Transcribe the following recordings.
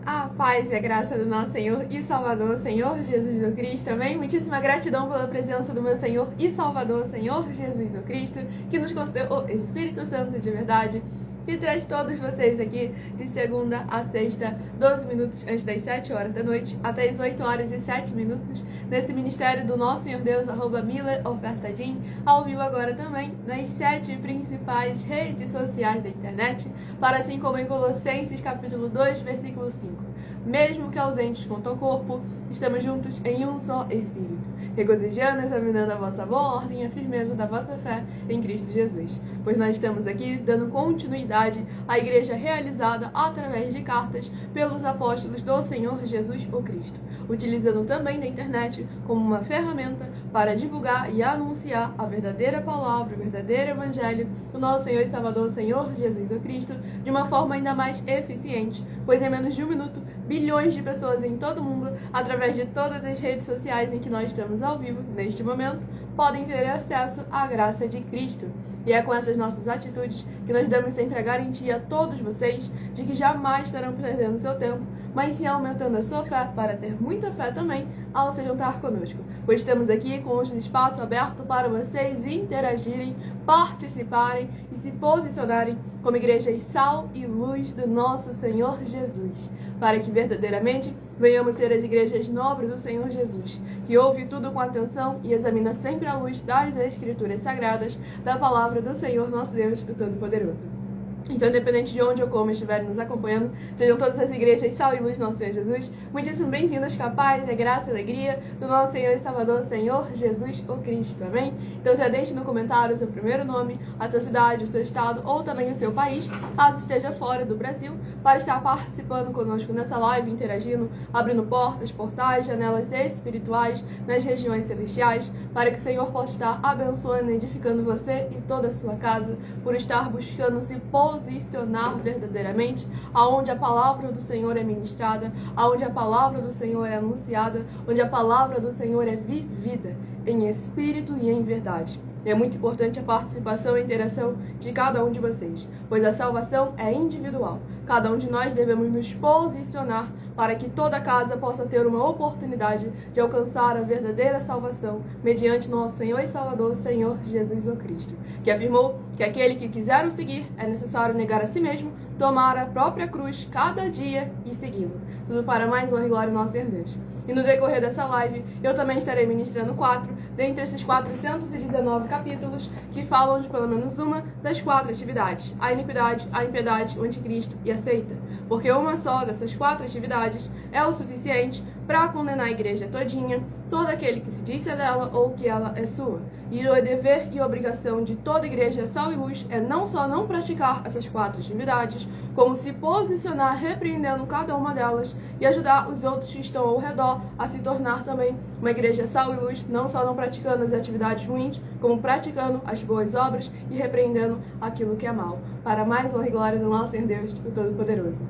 A paz e a graça do nosso Senhor e Salvador, Senhor Jesus o Cristo, amém? Muitíssima gratidão pela presença do meu Senhor e Salvador, Senhor Jesus o Cristo, que nos concedeu o Espírito Santo de verdade, que traz todos vocês aqui de segunda a sexta, 12 minutos antes das 7 horas da noite, até as 8 horas e 7 minutos, nesse ministério do nosso Senhor Deus, @Miller Ofertadim, ao vivo agora também, nas 7 principais redes sociais da internet, para assim como em Colossenses capítulo 2, versículo 5. Mesmo que ausentes quanto ao corpo, estamos juntos em um só Espírito, regozijando, examinando a vossa boa ordem e a firmeza da vossa fé em Cristo Jesus. Pois nós estamos aqui dando continuidade à igreja realizada através de cartas pelos apóstolos do Senhor Jesus o Cristo, utilizando também da internet como uma ferramenta para divulgar e anunciar a verdadeira palavra, o verdadeiro evangelho do nosso Senhor e Salvador, Senhor Jesus o Cristo, de uma forma ainda mais eficiente, pois em menos de um minuto, bilhões de pessoas em todo o mundo, através de todas as redes sociais em que nós estamos ao vivo, neste momento, podem ter acesso à graça de Cristo. E é com essas nossas atitudes que nós damos sempre a garantia a todos vocês de que jamais estarão perdendo seu tempo, mas sim aumentando a sua fé para ter muita fé também ao se juntar conosco. Pois estamos aqui com os espaços abertos para vocês interagirem, participarem e se posicionarem como igrejas sal e luz do nosso Senhor Jesus, para que verdadeiramente venhamos ser as igrejas nobres do Senhor Jesus, que ouve tudo com atenção e examina sempre à luz das Escrituras Sagradas, da palavra do Senhor nosso Deus, o Todo-Poderoso. Então, independente de onde ou como estiverem nos acompanhando, sejam todas as igrejas sal e luz do nosso Senhor Jesus, muitíssimo bem-vindas com a paz, a graça e a alegria do nosso Senhor e Salvador, Senhor Jesus o Cristo, amém? Então já deixe no comentário o seu primeiro nome, a sua cidade, o seu estado ou também o seu país, caso esteja fora do Brasil, para estar participando conosco nessa live, interagindo, abrindo portas, portais, janelas espirituais nas regiões celestiais, para que o Senhor possa estar abençoando e edificando você e toda a sua casa, por estar buscando se posicionar verdadeiramente aonde a palavra do Senhor é ministrada, aonde a palavra do Senhor é anunciada, onde a palavra do Senhor é vivida em espírito e em verdade. É muito importante a participação e interação de cada um de vocês, pois a salvação é individual. Cada um de nós devemos nos posicionar para que toda casa possa ter uma oportunidade de alcançar a verdadeira salvação mediante nosso Senhor e Salvador, Senhor Jesus o Cristo, que afirmou que aquele que quiser o seguir é necessário negar a si mesmo, tomar a própria cruz cada dia e segui-lo. Tudo para mais honra e glória do nosso Senhor Deus. E no decorrer dessa live, eu também estarei ministrando 4 dentre esses 419 capítulos que falam de pelo menos uma das 4 atividades: a iniquidade, a impiedade, o anticristo e a seita. Porque uma só dessas 4 atividades é o suficiente para condenar a igreja todinha, todo aquele que se disse dela ou que ela é sua. E o dever e obrigação de toda igreja sal e luz é não só não praticar essas 4 atividades, como se posicionar repreendendo cada uma delas e ajudar os outros que estão ao redor a se tornar também uma igreja sal e luz, não só não praticando as atividades ruins, como praticando as boas obras e repreendendo aquilo que é mal. Para mais honra e glória do nosso Senhor Deus, o Todo-Poderoso.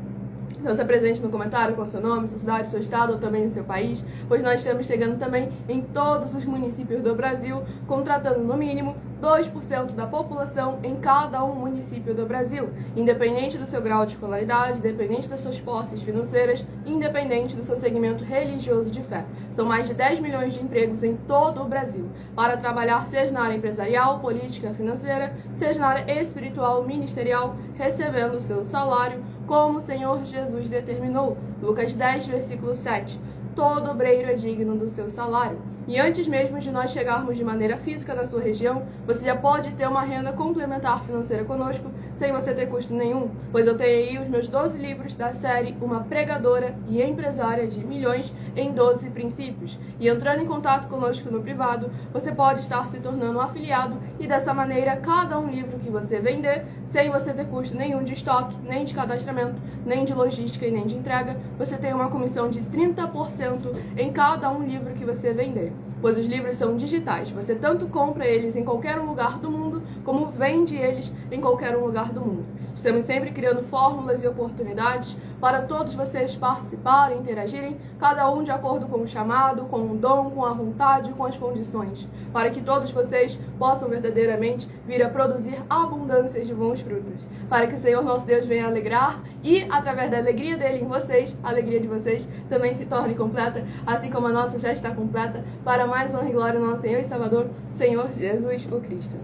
Então, se apresente no comentário com o seu nome, sua cidade, seu estado ou também no seu país, pois nós estamos chegando também em todos os municípios do Brasil, contratando no mínimo 2% da população em cada um município do Brasil, independente do seu grau de escolaridade, independente das suas posses financeiras, independente do seu segmento religioso de fé. São mais de 10 milhões de empregos em todo o Brasil, para trabalhar seja na área empresarial, política, financeira, seja na área espiritual, ministerial, recebendo o seu salário, como o Senhor Jesus determinou. Lucas 10, versículo 7. Todo obreiro é digno do seu salário. E antes mesmo de nós chegarmos de maneira física na sua região, você já pode ter uma renda complementar financeira conosco, sem você ter custo nenhum, pois eu tenho aí os meus 12 livros da série Uma Pregadora e Empresária de Milhões em 12 Princípios. E entrando em contato conosco no privado, você pode estar se tornando um afiliado e dessa maneira, cada um livro que você vender, sem você ter custo nenhum de estoque, nem de cadastramento, nem de logística e nem de entrega, você tem uma comissão de 30% em cada um livro que você vender. Pois os livros são digitais, você tanto compra eles em qualquer lugar do mundo, como vende eles em qualquer lugar do mundo. Estamos sempre criando fórmulas e oportunidades para todos vocês participarem, interagirem, cada um de acordo com o chamado, com o dom, com a vontade, com as condições, para que todos vocês possam verdadeiramente vir a produzir abundâncias de bons frutos, para que o Senhor nosso Deus venha alegrar e, através da alegria dele em vocês, a alegria de vocês também se torne completa, assim como a nossa já está completa, para mais honra e glória do nosso Senhor e Salvador, Senhor Jesus o Cristo.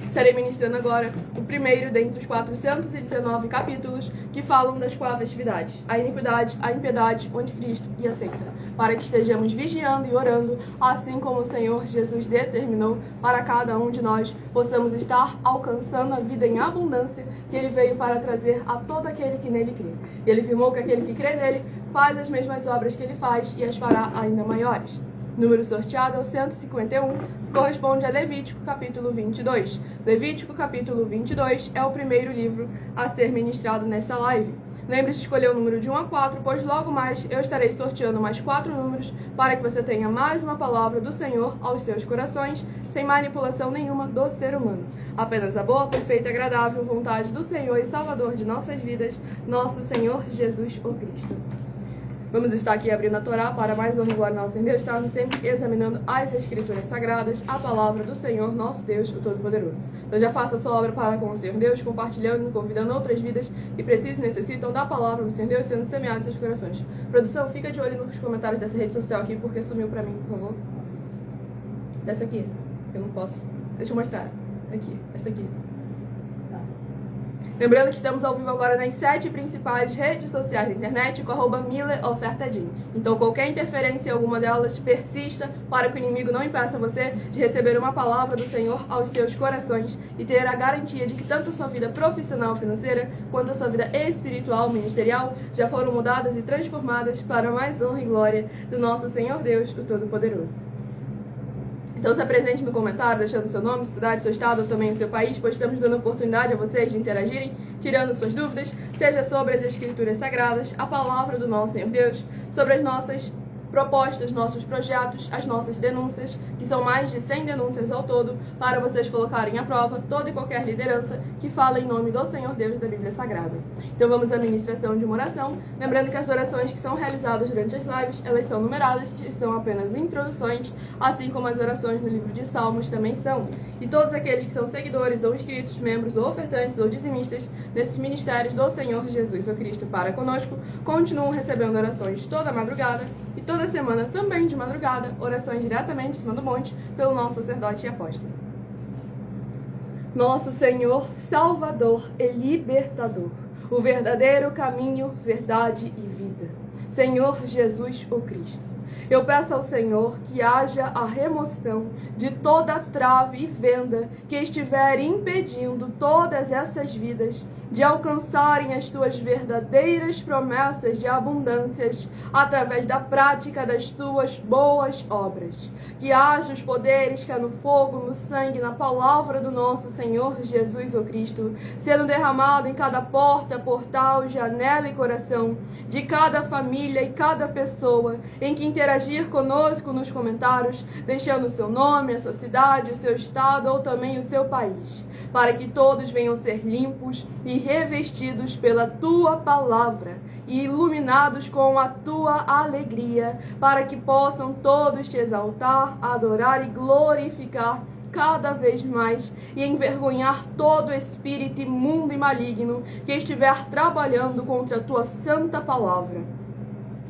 Estarei ministrando agora o primeiro dentre os 419 capítulos que falam das 4 atividades: a iniquidade, a impiedade, o anticristo e a seita, para que estejamos vigiando e orando, assim como o Senhor Jesus determinou para cada um de nós possamos estar alcançando a vida em abundância que Ele veio para trazer a todo aquele que nele crê. Ele afirmou que aquele que crê nele faz as mesmas obras que Ele faz e as fará ainda maiores. Número sorteado é o 151, que corresponde a Levítico capítulo 22. Levítico capítulo 22 é o primeiro livro a ser ministrado nesta live. Lembre-se de escolher o número de 1 a 4, pois logo mais eu estarei sorteando mais 4 números para que você tenha mais uma palavra do Senhor aos seus corações, sem manipulação nenhuma do ser humano. Apenas a boa, perfeita e agradável vontade do Senhor e Salvador de nossas vidas, nosso Senhor Jesus o Cristo. Vamos estar aqui abrindo a Torá para mais honra e glória ao nosso Deus. Estamos sempre examinando as Escrituras Sagradas, a palavra do Senhor, nosso Deus, o Todo-Poderoso. Então já faça a sua obra para com o Senhor Deus, compartilhando e convidando outras vidas que precisam e necessitam da palavra do Senhor Deus sendo semeada em seus corações. Produção, fica de olho nos comentários dessa rede social aqui, porque sumiu para mim, por favor. Dessa aqui, eu não posso. Deixa eu mostrar. Aqui, essa aqui. Lembrando que estamos ao vivo agora nas 7 principais redes sociais da internet com @MileOfertaDin. Então qualquer interferência em alguma delas persista para que o inimigo não impeça você de receber uma palavra do Senhor aos seus corações e ter a garantia de que tanto a sua vida profissional financeira quanto a sua vida espiritual ministerial já foram mudadas e transformadas para mais honra e glória do nosso Senhor Deus, o Todo-Poderoso. Então se apresente no comentário, deixando seu nome, sua cidade, seu estado ou também o seu país, pois estamos dando oportunidade a vocês de interagirem, tirando suas dúvidas, seja sobre as Escrituras Sagradas, a palavra do nosso Senhor Deus, sobre as nossas propostas, nossos projetos, as nossas denúncias, que são mais de 100 denúncias ao todo, para vocês colocarem à prova toda e qualquer liderança que fala em nome do Senhor Deus da Bíblia Sagrada. Então vamos à ministração de uma oração, lembrando que as orações que são realizadas durante as lives, elas são numeradas e são apenas introduções, assim como as orações no livro de Salmos também são. E todos aqueles que são seguidores ou inscritos, membros ou ofertantes ou dizimistas desses ministérios do Senhor Jesus o Cristo para conosco, continuam recebendo orações toda madrugada e toda semana, também de madrugada, orações diretamente de cima do monte, pelo nosso sacerdote e apóstolo. Nosso Senhor, Salvador e Libertador, o verdadeiro caminho, verdade e vida. Senhor Jesus o Cristo. Eu peço ao Senhor que haja a remoção de toda trave e venda que estiver impedindo todas essas vidas de alcançarem as tuas verdadeiras promessas de abundâncias através da prática das tuas boas obras. Que haja os poderes que há no fogo, no sangue, na palavra do nosso Senhor Jesus o Cristo, sendo derramado em cada porta, portal, janela e coração de cada família e cada pessoa em que interagir conosco nos comentários, deixando o seu nome, a sua cidade, o seu estado ou também o seu país, para que todos venham ser limpos e revestidos pela tua palavra e iluminados com a tua alegria, para que possam todos te exaltar, adorar e glorificar cada vez mais e envergonhar todo espírito imundo e maligno que estiver trabalhando contra a tua santa palavra.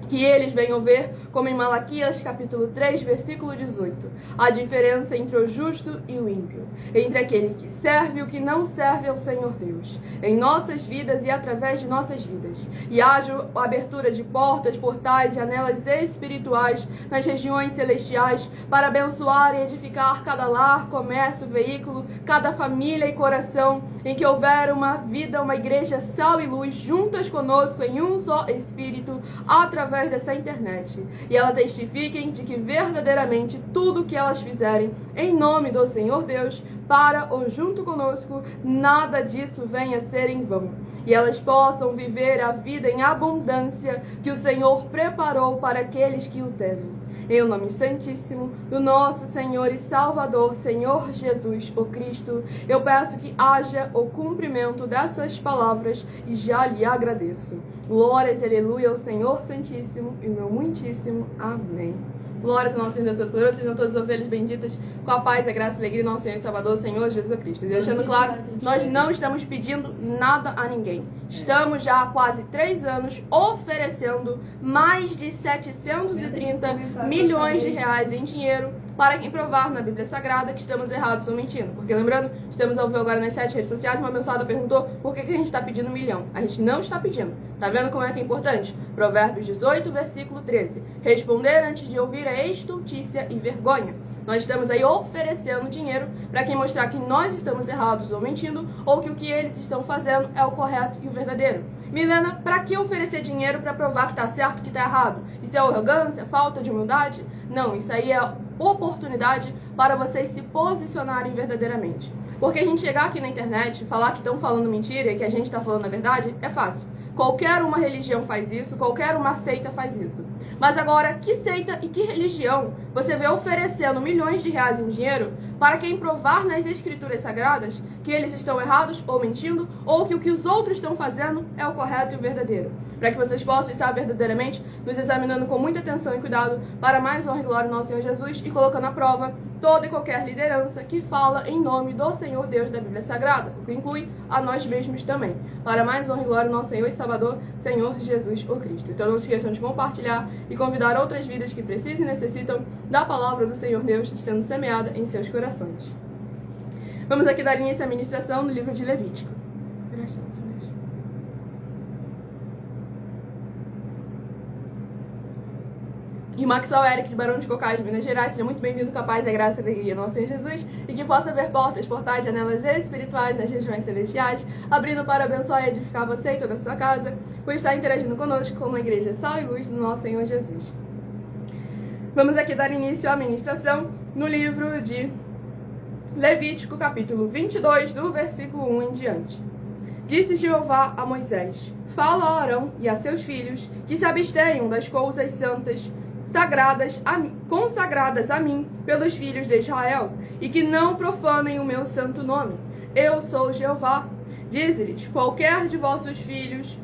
Que eles venham ver, como em Malaquias capítulo 3, versículo 18, a diferença entre o justo e o ímpio, entre aquele que serve e o que não serve ao Senhor Deus, em nossas vidas e através de nossas vidas. E haja a abertura de portas, portais, janelas espirituais nas regiões celestiais para abençoar e edificar cada lar, comércio, veículo, cada família e coração, em que houver uma vida, uma igreja sal e luz, juntas conosco em um só Espírito, através dessa internet, e elas testifiquem de que verdadeiramente tudo que elas fizerem em nome do Senhor Deus, para ou junto conosco, nada disso venha a ser em vão, e elas possam viver a vida em abundância que o Senhor preparou para aqueles que o temem. em o nome santíssimo do nosso Senhor e Salvador, Senhor Jesus, o Cristo, eu peço que haja o cumprimento dessas palavras e já lhe agradeço. Glórias, aleluia, ao Senhor Santíssimo e meu muitíssimo amém. Glórias ao nosso Deus Todo-Poderoso, sejam todas as ovelhas benditas, com a paz, a graça e a alegria do nosso Senhor e Salvador, Senhor Jesus Cristo. E deixando claro, nós não estamos pedindo nada a ninguém. Estamos já há quase 3 anos oferecendo mais de 730 milhões de reais em dinheiro para quem provar na Bíblia Sagrada que estamos errados ou mentindo. Porque lembrando, estamos ao vivo agora nas 7 redes sociais, uma abençoada perguntou por que a gente está pedindo 1 milhão. A gente não está pedindo. Tá vendo como é que é importante? Provérbios 18, versículo 13. Responder antes de ouvir é estultícia e vergonha. Nós estamos aí oferecendo dinheiro para quem mostrar que nós estamos errados ou mentindo, ou que o que eles estão fazendo é o correto e o verdadeiro. Milena, para que oferecer dinheiro para provar que está certo e que está errado? Isso é arrogância, falta de humildade? Não, isso aí é oportunidade para vocês se posicionarem verdadeiramente. Porque a gente chegar aqui na internet e falar que estão falando mentira e que a gente está falando a verdade é fácil. Qualquer uma religião faz isso, qualquer uma seita faz isso. Mas agora, que seita e que religião você vê oferecendo milhões de reais em dinheiro para quem provar nas escrituras sagradas que eles estão errados ou mentindo, ou que o que os outros estão fazendo é o correto e o verdadeiro? Para que vocês possam estar verdadeiramente nos examinando com muita atenção e cuidado para mais honra e glória do nosso Senhor Jesus e colocando à prova toda e qualquer liderança que fala em nome do Senhor Deus da Bíblia Sagrada, o que inclui a nós mesmos também, para mais honra e glória do nosso Senhor e Salvador, Senhor Jesus o Cristo. Então não se esqueçam de compartilhar e convidar outras vidas que precisam e necessitam da palavra do Senhor Deus sendo semeada em seus corações. Vamos aqui dar início à ministração no livro de Levítico. Presta atenção. E o Maxwell Eric de Barão de Cocais, de Minas Gerais, seja muito bem-vindo com a paz, a graça e a alegria do nosso Senhor Jesus, e que possa haver portas, portais, janelas espirituais nas regiões celestiais, abrindo para abençoar e edificar você e toda a sua casa, por estar interagindo conosco como uma igreja sal e luz do nosso Senhor Jesus. Vamos aqui dar início à ministração no livro de Levítico, capítulo 22, do versículo 1 em diante. Disse Jeová a Moisés: fala a Arão e a seus filhos que se abstenham das coisas santas consagradas a mim pelos filhos de Israel, e que não profanem o meu santo nome. Eu sou Jeová. Dize-lhes: qualquer de vossos filhos,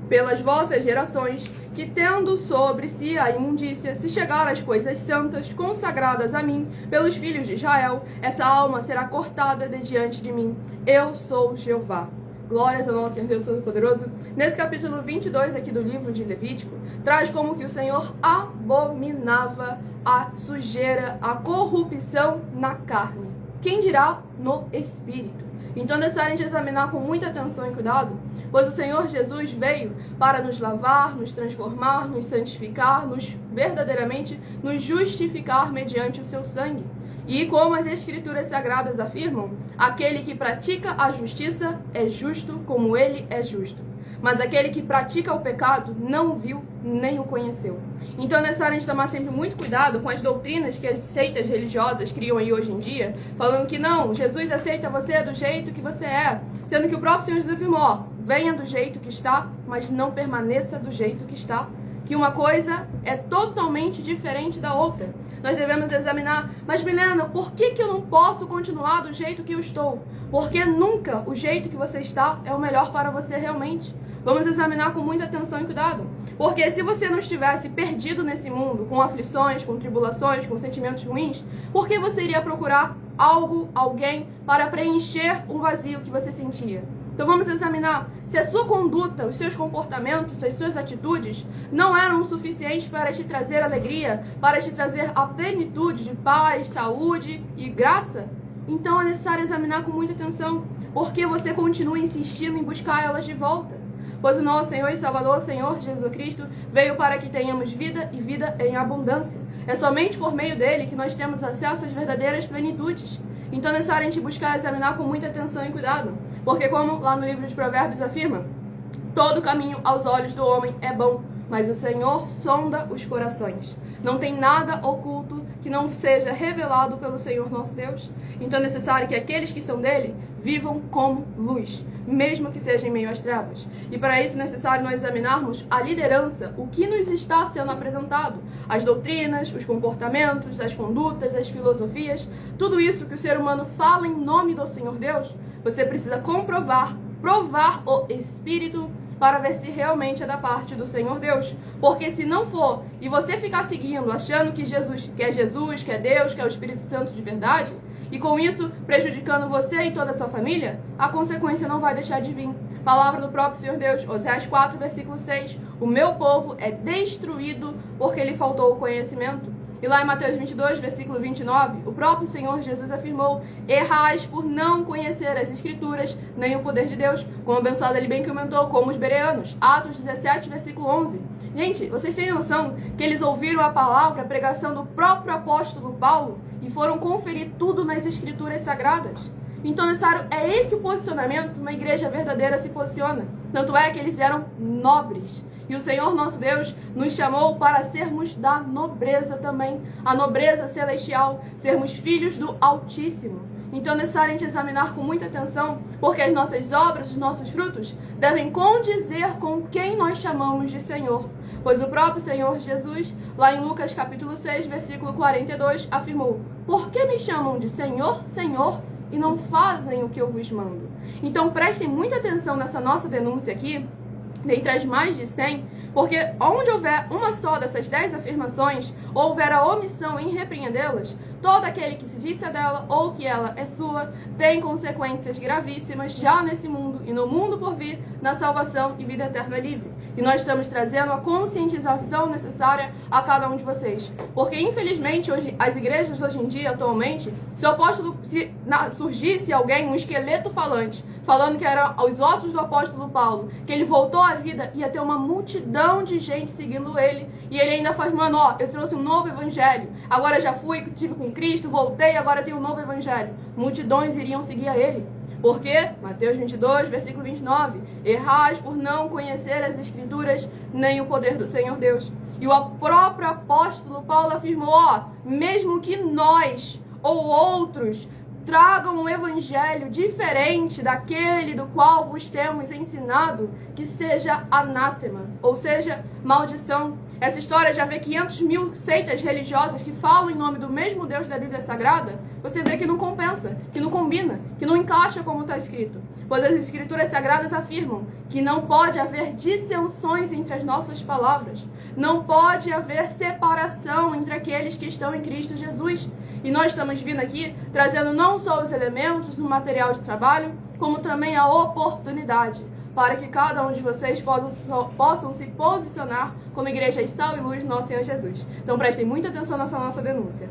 pelas vossas gerações, que tendo sobre si a imundícia, se chegar às coisas santas consagradas a mim pelos filhos de Israel, essa alma será cortada de diante de mim. Eu sou Jeová. Glórias ao nosso Senhor Deus Todo-Poderoso. Nesse capítulo 22 aqui do livro de Levítico, traz como que o Senhor abominava a sujeira, a corrupção na carne. Quem dirá no espírito? Então é necessário a gente examinar com muita atenção e cuidado, pois o Senhor Jesus veio para nos lavar, nos transformar, nos santificar, verdadeiramente nos justificar mediante o seu sangue. E como as Escrituras Sagradas afirmam, aquele que pratica a justiça é justo como ele é justo. Mas aquele que pratica o pecado não o viu nem o conheceu. Então é necessário a gente tomar sempre muito cuidado com as doutrinas que as seitas religiosas criam aí hoje em dia, falando que não, Jesus aceita você do jeito que você é. Sendo que o próprio Senhor Jesus afirmou, ó, venha do jeito que está, mas não permaneça do jeito que está. Que uma coisa é totalmente diferente da outra. Nós devemos examinar, mas Milena, por que eu não posso continuar do jeito que eu estou? Porque nunca o jeito que você está é o melhor para você realmente. Vamos examinar com muita atenção e cuidado. Porque se você não estivesse perdido nesse mundo, com aflições, com tribulações, com sentimentos ruins, por que você iria procurar algo, alguém, para preencher um vazio que você sentia? Então vamos examinar se a sua conduta, os seus comportamentos, as suas atitudes não eram o suficiente para te trazer alegria, para te trazer a plenitude de paz, saúde e graça. Então é necessário examinar com muita atenção, porque você continua insistindo em buscar elas de volta. Pois o nosso Senhor e Salvador, Senhor Jesus Cristo, veio para que tenhamos vida e vida em abundância. É somente por meio dele que nós temos acesso às verdadeiras plenitudes. Então é necessário a gente buscar examinar com muita atenção e cuidado. Porque como lá no livro de Provérbios afirma, todo caminho aos olhos do homem é bom, mas o Senhor sonda os corações. Não tem nada oculto que não seja revelado pelo Senhor nosso Deus. Então é necessário que aqueles que são dele vivam como luz, mesmo que seja em meio às trevas. E para isso é necessário nós examinarmos a liderança, o que nos está sendo apresentado, as doutrinas, os comportamentos, as condutas, as filosofias, tudo isso que o ser humano fala em nome do Senhor Deus, você precisa comprovar, provar o Espírito para ver se realmente é da parte do Senhor Deus. Porque se não for, e você ficar seguindo, achando que é Jesus, que é Deus, que é o Espírito Santo de verdade, e com isso prejudicando você e toda a sua família, a consequência não vai deixar de vir. Palavra do próprio Senhor Deus, Oséias 4, versículo 6. O meu povo é destruído porque lhe faltou o conhecimento. E lá em Mateus 22, versículo 29, o próprio Senhor Jesus afirmou: errais por não conhecer as Escrituras, nem o poder de Deus, como abençoado ele bem comentou, como os bereanos. Atos 17, versículo 11. Gente, vocês têm noção que eles ouviram a palavra, a pregação do próprio apóstolo Paulo e foram conferir tudo nas Escrituras Sagradas? Então, necessário, é esse o posicionamento que uma igreja verdadeira se posiciona. Tanto é que eles eram nobres. E o Senhor nosso Deus nos chamou para sermos da nobreza também, a nobreza celestial, sermos filhos do Altíssimo. Então é necessário a gente examinar com muita atenção, porque as nossas obras, os nossos frutos, devem condizer com quem nós chamamos de Senhor. Pois o próprio Senhor Jesus, lá em Lucas capítulo 6, versículo 42, afirmou: por que me chamam de Senhor, Senhor, e não fazem o que eu vos mando? Então prestem muita atenção nessa nossa denúncia aqui, dentre as mais de 100, porque onde houver uma só dessas 10 afirmações, ou houver a omissão em repreendê-las, todo aquele que se disse dela ou que ela é sua, tem consequências gravíssimas já nesse mundo e no mundo por vir, na salvação e vida eterna livre. E nós estamos trazendo a conscientização necessária a cada um de vocês. Porque, infelizmente, hoje, as igrejas hoje em dia, atualmente, se surgisse alguém, um esqueleto falante, falando que eram os ossos do apóstolo Paulo, que ele voltou à vida, ia ter uma multidão de gente seguindo ele. E ele ainda faz, mano, ó, eu trouxe um novo evangelho. Agora já estive com Cristo, voltei, agora tenho um novo evangelho. Multidões iriam seguir a ele. Porque, Mateus 22, versículo 29, errais por não conhecer as Escrituras, nem o poder do Senhor Deus. E o próprio apóstolo Paulo afirmou, ó, mesmo que nós ou outros tragam um evangelho diferente daquele do qual vos temos ensinado, que seja anátema, ou seja, maldição. Essa história de haver 500 mil seitas religiosas que falam em nome do mesmo Deus da Bíblia Sagrada, você vê que não compensa, que não combina, que não encaixa como está escrito. Pois as Escrituras Sagradas afirmam que não pode haver dissensões entre as nossas palavras. Não pode haver separação entre aqueles que estão em Cristo Jesus. E nós estamos vindo aqui trazendo não só os elementos do material de trabalho, como também a oportunidade para que cada um de vocês possam se posicionar como igreja sal e luz do nosso Senhor Jesus. Então prestem muita atenção nessa nossa denúncia.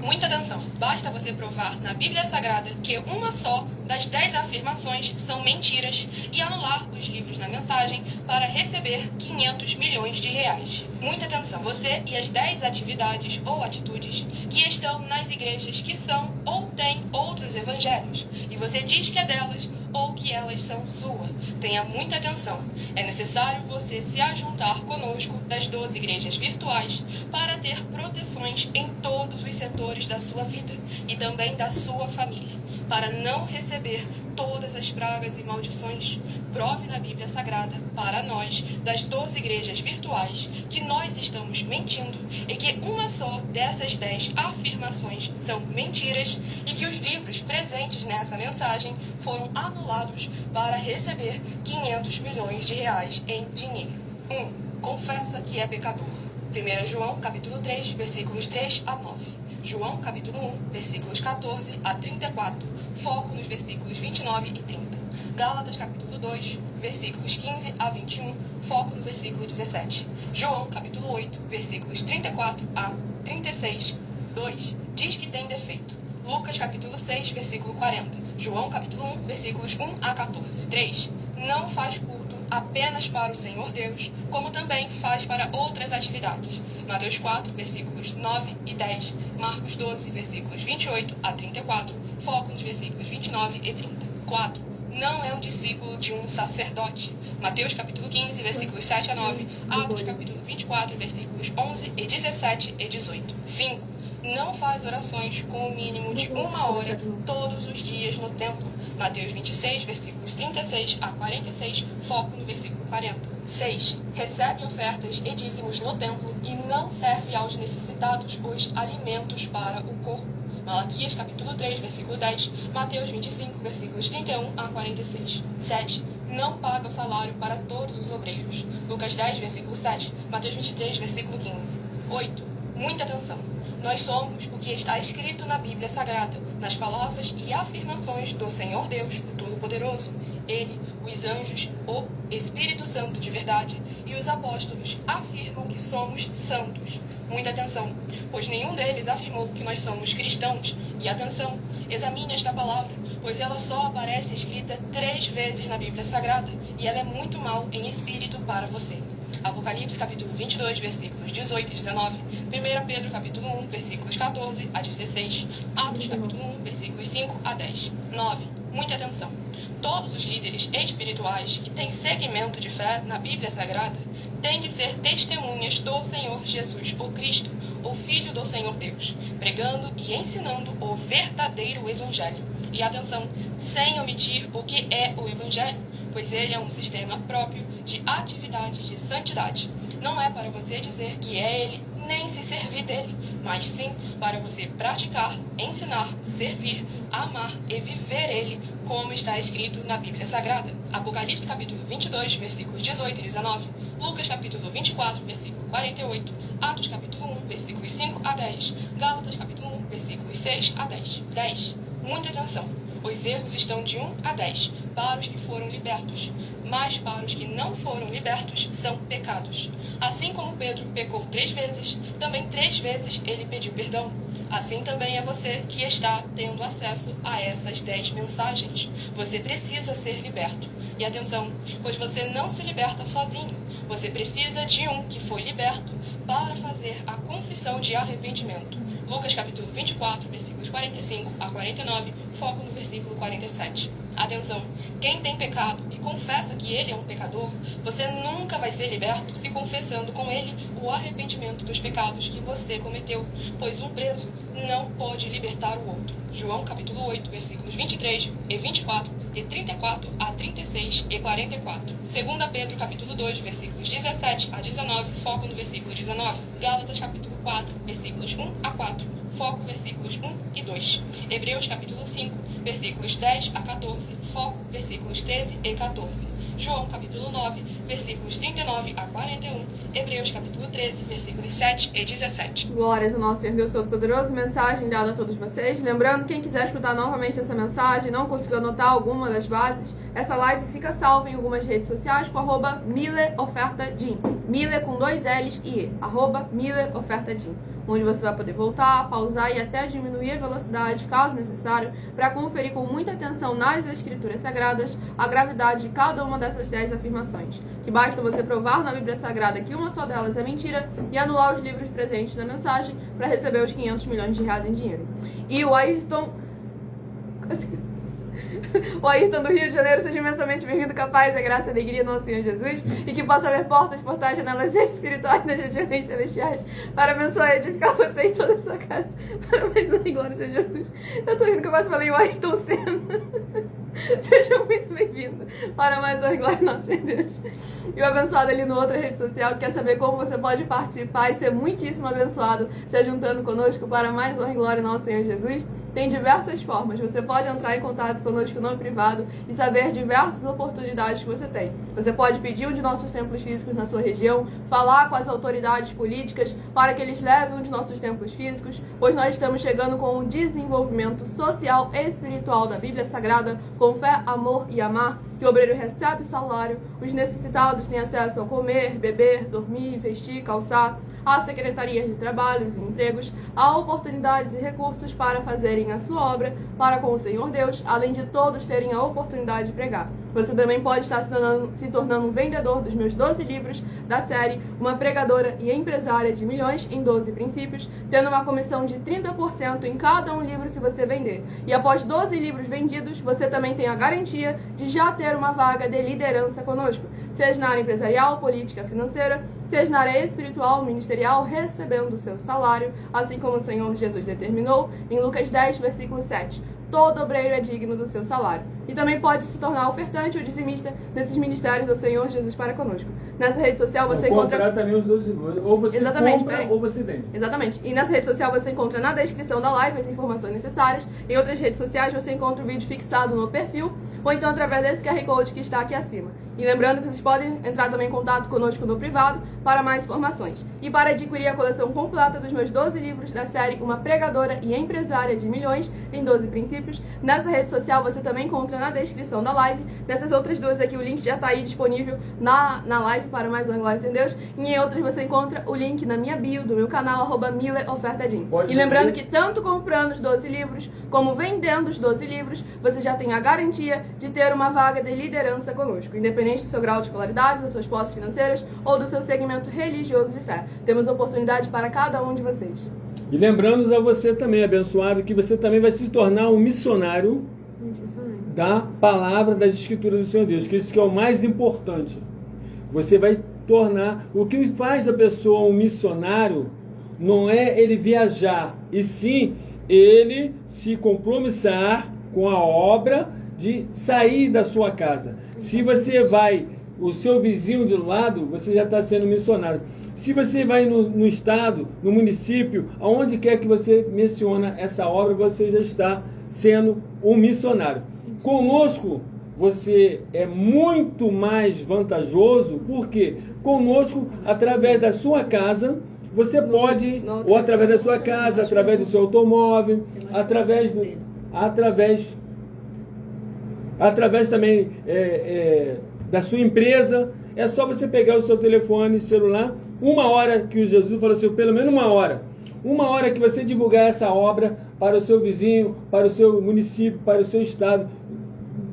Muita atenção. Basta você provar na Bíblia Sagrada que uma só das 10 afirmações são mentiras e anular os livros da mensagem para receber 500 milhões de reais. Muita atenção. Você e as 10 atividades ou atitudes que estão nas igrejas que são ou têm outros evangelhos e você diz que é delas ou que elas são sua. Tenha muita atenção. É necessário você se ajuntar conosco das 12 igrejas virtuais para ter proteções em todos os setores da sua vida e também da sua família, para não receber todas as pragas e maldições. Prove na Bíblia Sagrada, para nós, das 12 igrejas virtuais, que nós estamos mentindo e que uma só dessas 10 afirmações são mentiras e que os livros presentes nessa mensagem foram anulados para receber 500 milhões de reais em dinheiro. 1. Confessa que é pecador. 1 João, capítulo 3, versículos 3 a 9. João, capítulo 1, versículos 14 a 34. Foco nos versículos 29 e 30. Gálatas, capítulo 2, versículos 15 a 21. Foco no versículo 17. João, capítulo 8, versículos 34 a 36. 2. Diz que tem defeito. Lucas, capítulo 6, versículo 40. João, capítulo 1, versículos 1 a 14. 3. Não faz culto apenas para o Senhor Deus, como também faz para outras atividades. Mateus 4, versículos 9 e 10. Marcos 12, versículos 28 a 34. Foco nos versículos 29 e 30. 4. não é um discípulo de um sacerdote. Mateus capítulo 15, versículos 7 a 9. Atos capítulo 24, versículos 11 e 17 e 18. 5. Não faz orações com o mínimo de 1 hora todos os dias no templo. Mateus 26, versículos 36 a 46, foco no versículo 40. 6. Recebe ofertas e dízimos no templo e não serve aos necessitados os alimentos para o corpo. Malaquias capítulo 3, versículo 10, Mateus 25, versículos 31 a 46. 7. Não paga o salário para todos os obreiros. Lucas 10, versículo 7, Mateus 23, versículo 15. 8. Muita atenção. Nós somos o que está escrito na Bíblia Sagrada, nas palavras e afirmações do Senhor Deus, o Todo-Poderoso. Ele, os anjos, o Espírito Santo de verdade e os apóstolos afirmam que somos santos. Muita atenção, pois nenhum deles afirmou que nós somos cristãos. E atenção, examine esta palavra, pois ela só aparece escrita 3 vezes na Bíblia Sagrada e ela é muito mal em espírito para você. Apocalipse capítulo 22, versículos 18 e 19, 1 Pedro capítulo 1, versículos 14 a 16, Atos capítulo 1, versículos 5 a 10. 9. Muita atenção. Todos os líderes espirituais que têm segmento de fé na Bíblia Sagrada têm que ser testemunhas do Senhor Jesus, o Cristo, o Filho do Senhor Deus, pregando e ensinando o verdadeiro Evangelho. E atenção, sem omitir o que é o Evangelho, pois ele é um sistema próprio de atividades de santidade. Não é para você dizer que é ele, nem se servir dele, mas sim para você praticar, ensinar, servir, amar e viver ele, como está escrito na Bíblia Sagrada. Apocalipse capítulo 22, versículos 18 e 19, Lucas capítulo 24, versículo 48, Atos capítulo 1, versículos 5 a 10, Gálatas capítulo 1, versículos 6 a 10. 10. Muita atenção. Os erros estão de 1 a 10 para os que foram libertos, mas para os que não foram libertos são pecados. Assim como Pedro pecou 3 vezes, também 3 vezes ele pediu perdão. Assim também é você que está tendo acesso a essas 10 mensagens. Você precisa ser liberto. E atenção, pois você não se liberta sozinho. Você precisa de um que foi liberto para fazer a confissão de arrependimento. Lucas capítulo 24, versículos 45 a 49, foco no versículo 47. Atenção, quem tem pecado e confessa que ele é um pecador, você nunca vai ser liberto se confessando com ele o arrependimento dos pecados que você cometeu, pois um preso não pode libertar o outro. João capítulo 8, versículos 23 e 24 e 34 a 36 e 44. 2 Pedro capítulo 2, versículos 17 a 19, foco no versículo 19. Gálatas capítulo 4, versículos 1 a 4, foco versículos 1 e 2. Hebreus capítulo 5, versículos 10 a 14, foco versículos 13 e 14. João capítulo 9, versículos 39 a 41, Hebreus capítulo 13, versículos 7 e 17. Glórias ao nosso Senhor Deus Todo-Poderoso, mensagem dada a todos vocês. Lembrando, quem quiser escutar novamente essa mensagem, não conseguiu anotar alguma das bases, essa live fica salva em algumas redes sociais com @mileofertadim. Mile com 2 L's e E, @mileofertadim. Onde você vai poder voltar, pausar e até diminuir a velocidade, caso necessário, para conferir com muita atenção nas Escrituras Sagradas a gravidade de cada uma dessas 10 afirmações. Que basta você provar na Bíblia Sagrada que uma só delas é mentira e anular os livros presentes na mensagem para receber os 500 milhões de reais em dinheiro. E o Ayrton... O Ayrton do Rio de Janeiro, seja imensamente bem-vindo, capaz, a graça e a alegria do nosso Senhor Jesus, e que possa haver portas, portais, janelas espirituais nas regiões celestiais para abençoar e edificar você e toda a sua casa. Para mais uma glória, Senhor Jesus. Eu tô rindo que eu quase falei o Ayrton Senna. Seja muito bem-vindo para mais uma glória, nosso Senhor Deus. E o abençoado ali no outra rede social que quer saber como você pode participar e ser muitíssimo abençoado, se juntando conosco para mais uma glória, nosso Senhor Jesus. Tem diversas formas. Você pode entrar em contato conosco no privado e saber diversas oportunidades que você tem. Você pode pedir um de nossos templos físicos na sua região, falar com as autoridades políticas para que eles levem um de nossos templos físicos, pois nós estamos chegando com o desenvolvimento social e espiritual da Bíblia Sagrada, com fé, amor e amar. que o obreiro recebe salário, os necessitados têm acesso a comer, beber, dormir, vestir, calçar, há secretarias de trabalhos e empregos, há oportunidades e recursos para fazerem a sua obra para com o Senhor Deus, além de todos terem a oportunidade de pregar. Você também pode estar se tornando um vendedor dos meus 12 livros da série Uma Pregadora e Empresária de Milhões em 12 Princípios, tendo uma comissão de 30% em cada um livro que você vender. E após 12 livros vendidos, você também tem a garantia de já ter uma vaga de liderança conosco, seja na área empresarial, política, financeira, seja na área espiritual, ministerial, recebendo o seu salário, assim como o Senhor Jesus determinou em Lucas 10, versículo 7. Todo obreiro é digno do seu salário. E também pode se tornar ofertante ou dizimista nesses ministérios do Senhor Jesus para conosco. Nessa rede social você encontra... Comprar também os 12 livros. Ou você compra ou você vende. Exatamente. E nessa rede social você encontra na descrição da live as informações necessárias. Em outras redes sociais você encontra o vídeo fixado no perfil ou então através desse QR Code que está aqui acima. E lembrando que vocês podem entrar também em contato conosco no privado para mais informações. E para adquirir a coleção completa dos meus 12 livros da série Uma Pregadora e Empresária de Milhões em 12 Princípios, nessa rede social você também encontra na descrição da live. Nessas outras duas aqui o link já está aí disponível na live para mais uma Glória em Deus. E em outras você encontra o link na minha bio do meu canal @mileofertadim. E lembrando que tanto comprando os 12 livros como vendendo os 12 livros, você já tem a garantia de ter uma vaga de liderança conosco, independente do seu grau de escolaridade, das suas posses financeiras ou do seu segmento religioso de fé. Temos oportunidade para cada um de vocês. E lembrando a você também, abençoado, que você também vai se tornar um missionário da palavra das escrituras do Senhor Deus, que isso que é o mais importante. Você vai tornar... O que faz da pessoa um missionário não é ele viajar, e sim ele se compromissar com a obra de sair da sua casa. Se você vai, o seu vizinho de lado, você já está sendo missionário. Se você vai no estado, no município, aonde quer que você menciona essa obra, você já está sendo um missionário. Conosco, você é muito mais vantajoso, porque conosco, através da sua casa, você pode, ou através da sua casa, através do seu automóvel, através também da sua empresa, é só você pegar o seu telefone celular, uma hora que o Jesus falou assim, pelo menos uma hora que você divulgar essa obra para o seu vizinho, para o seu município, para o seu estado,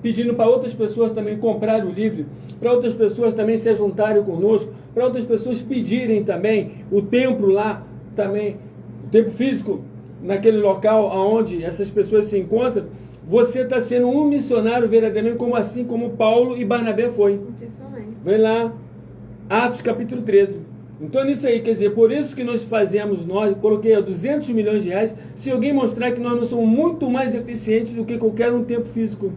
pedindo para outras pessoas também comprarem o livro, para outras pessoas também se juntarem conosco, para outras pessoas pedirem também o templo lá, também, o templo físico, naquele local onde essas pessoas se encontram. Você está sendo um missionário verdadeiramente, assim como Paulo e Barnabé foi. Vem lá, Atos capítulo 13. Então nisso aí, quer dizer, por isso que nós fazemos, coloquei 200 milhões de reais, se alguém mostrar que nós não somos muito mais eficientes do que qualquer um templo físico.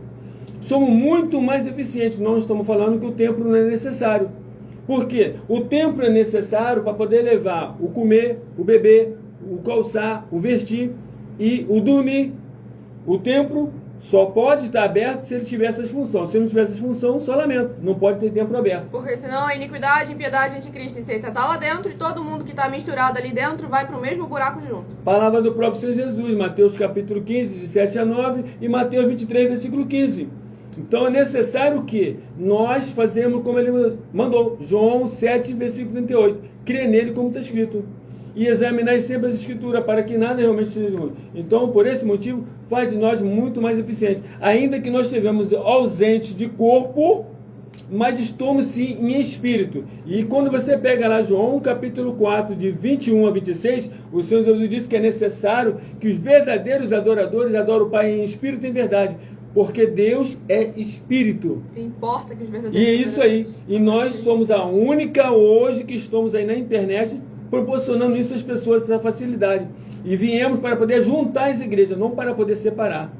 Somos muito mais eficientes, não estamos falando que o templo não é necessário. Por quê? O templo é necessário para poder levar o comer, o beber, o calçar, o vestir e o dormir. O templo só pode estar aberto se ele tiver essas funções. Se não tiver essas funções, só lamento. Não pode ter templo aberto. Porque senão a iniquidade, impiedade, anticristo e seita está lá dentro e todo mundo que está misturado ali dentro vai para o mesmo buraco junto. Palavra do próprio Senhor Jesus, Mateus capítulo 15, de 7 a 9 e Mateus 23, versículo 15. Então é necessário que nós fazemos como ele mandou. João 7, versículo 38. Crê nele como está escrito. E examinar sempre as escrituras para que nada realmente seja ruim. Então, por esse motivo, faz de nós muito mais eficientes. Ainda que nós estivemos ausentes de corpo, mas estamos sim em espírito. E quando você pega lá João capítulo 4, de 21 a 26, o Senhor Jesus disse que é necessário que os verdadeiros adoradores adorem o Pai em espírito e em verdade. Porque Deus é espírito. Importa que os verdadeiros... E é isso aí. E nós somos a única hoje que estamos aí na internet proporcionando isso às pessoas, essa facilidade. E viemos para poder juntar as igrejas, não para poder separar.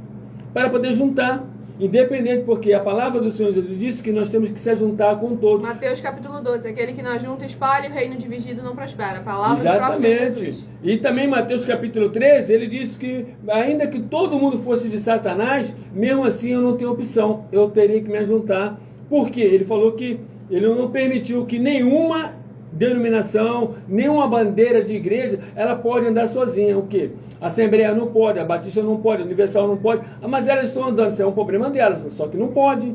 Para poder juntar, independente, porque a palavra do Senhor Jesus disse que nós temos que se juntar com todos. Mateus capítulo 12, aquele que não junta espalha, o reino dividido não prospera. A palavra do próprio Senhor Jesus. E também Mateus capítulo 13, ele disse que ainda que todo mundo fosse de Satanás, mesmo assim eu não tenho opção, eu teria que me juntar. Por quê? Ele falou que ele não permitiu que nenhuma denominação, nenhuma bandeira de igreja, ela pode andar sozinha. O quê? A Assembleia não pode, a Batista não pode, a Universal não pode, mas elas estão andando, isso é um problema delas, só que não pode.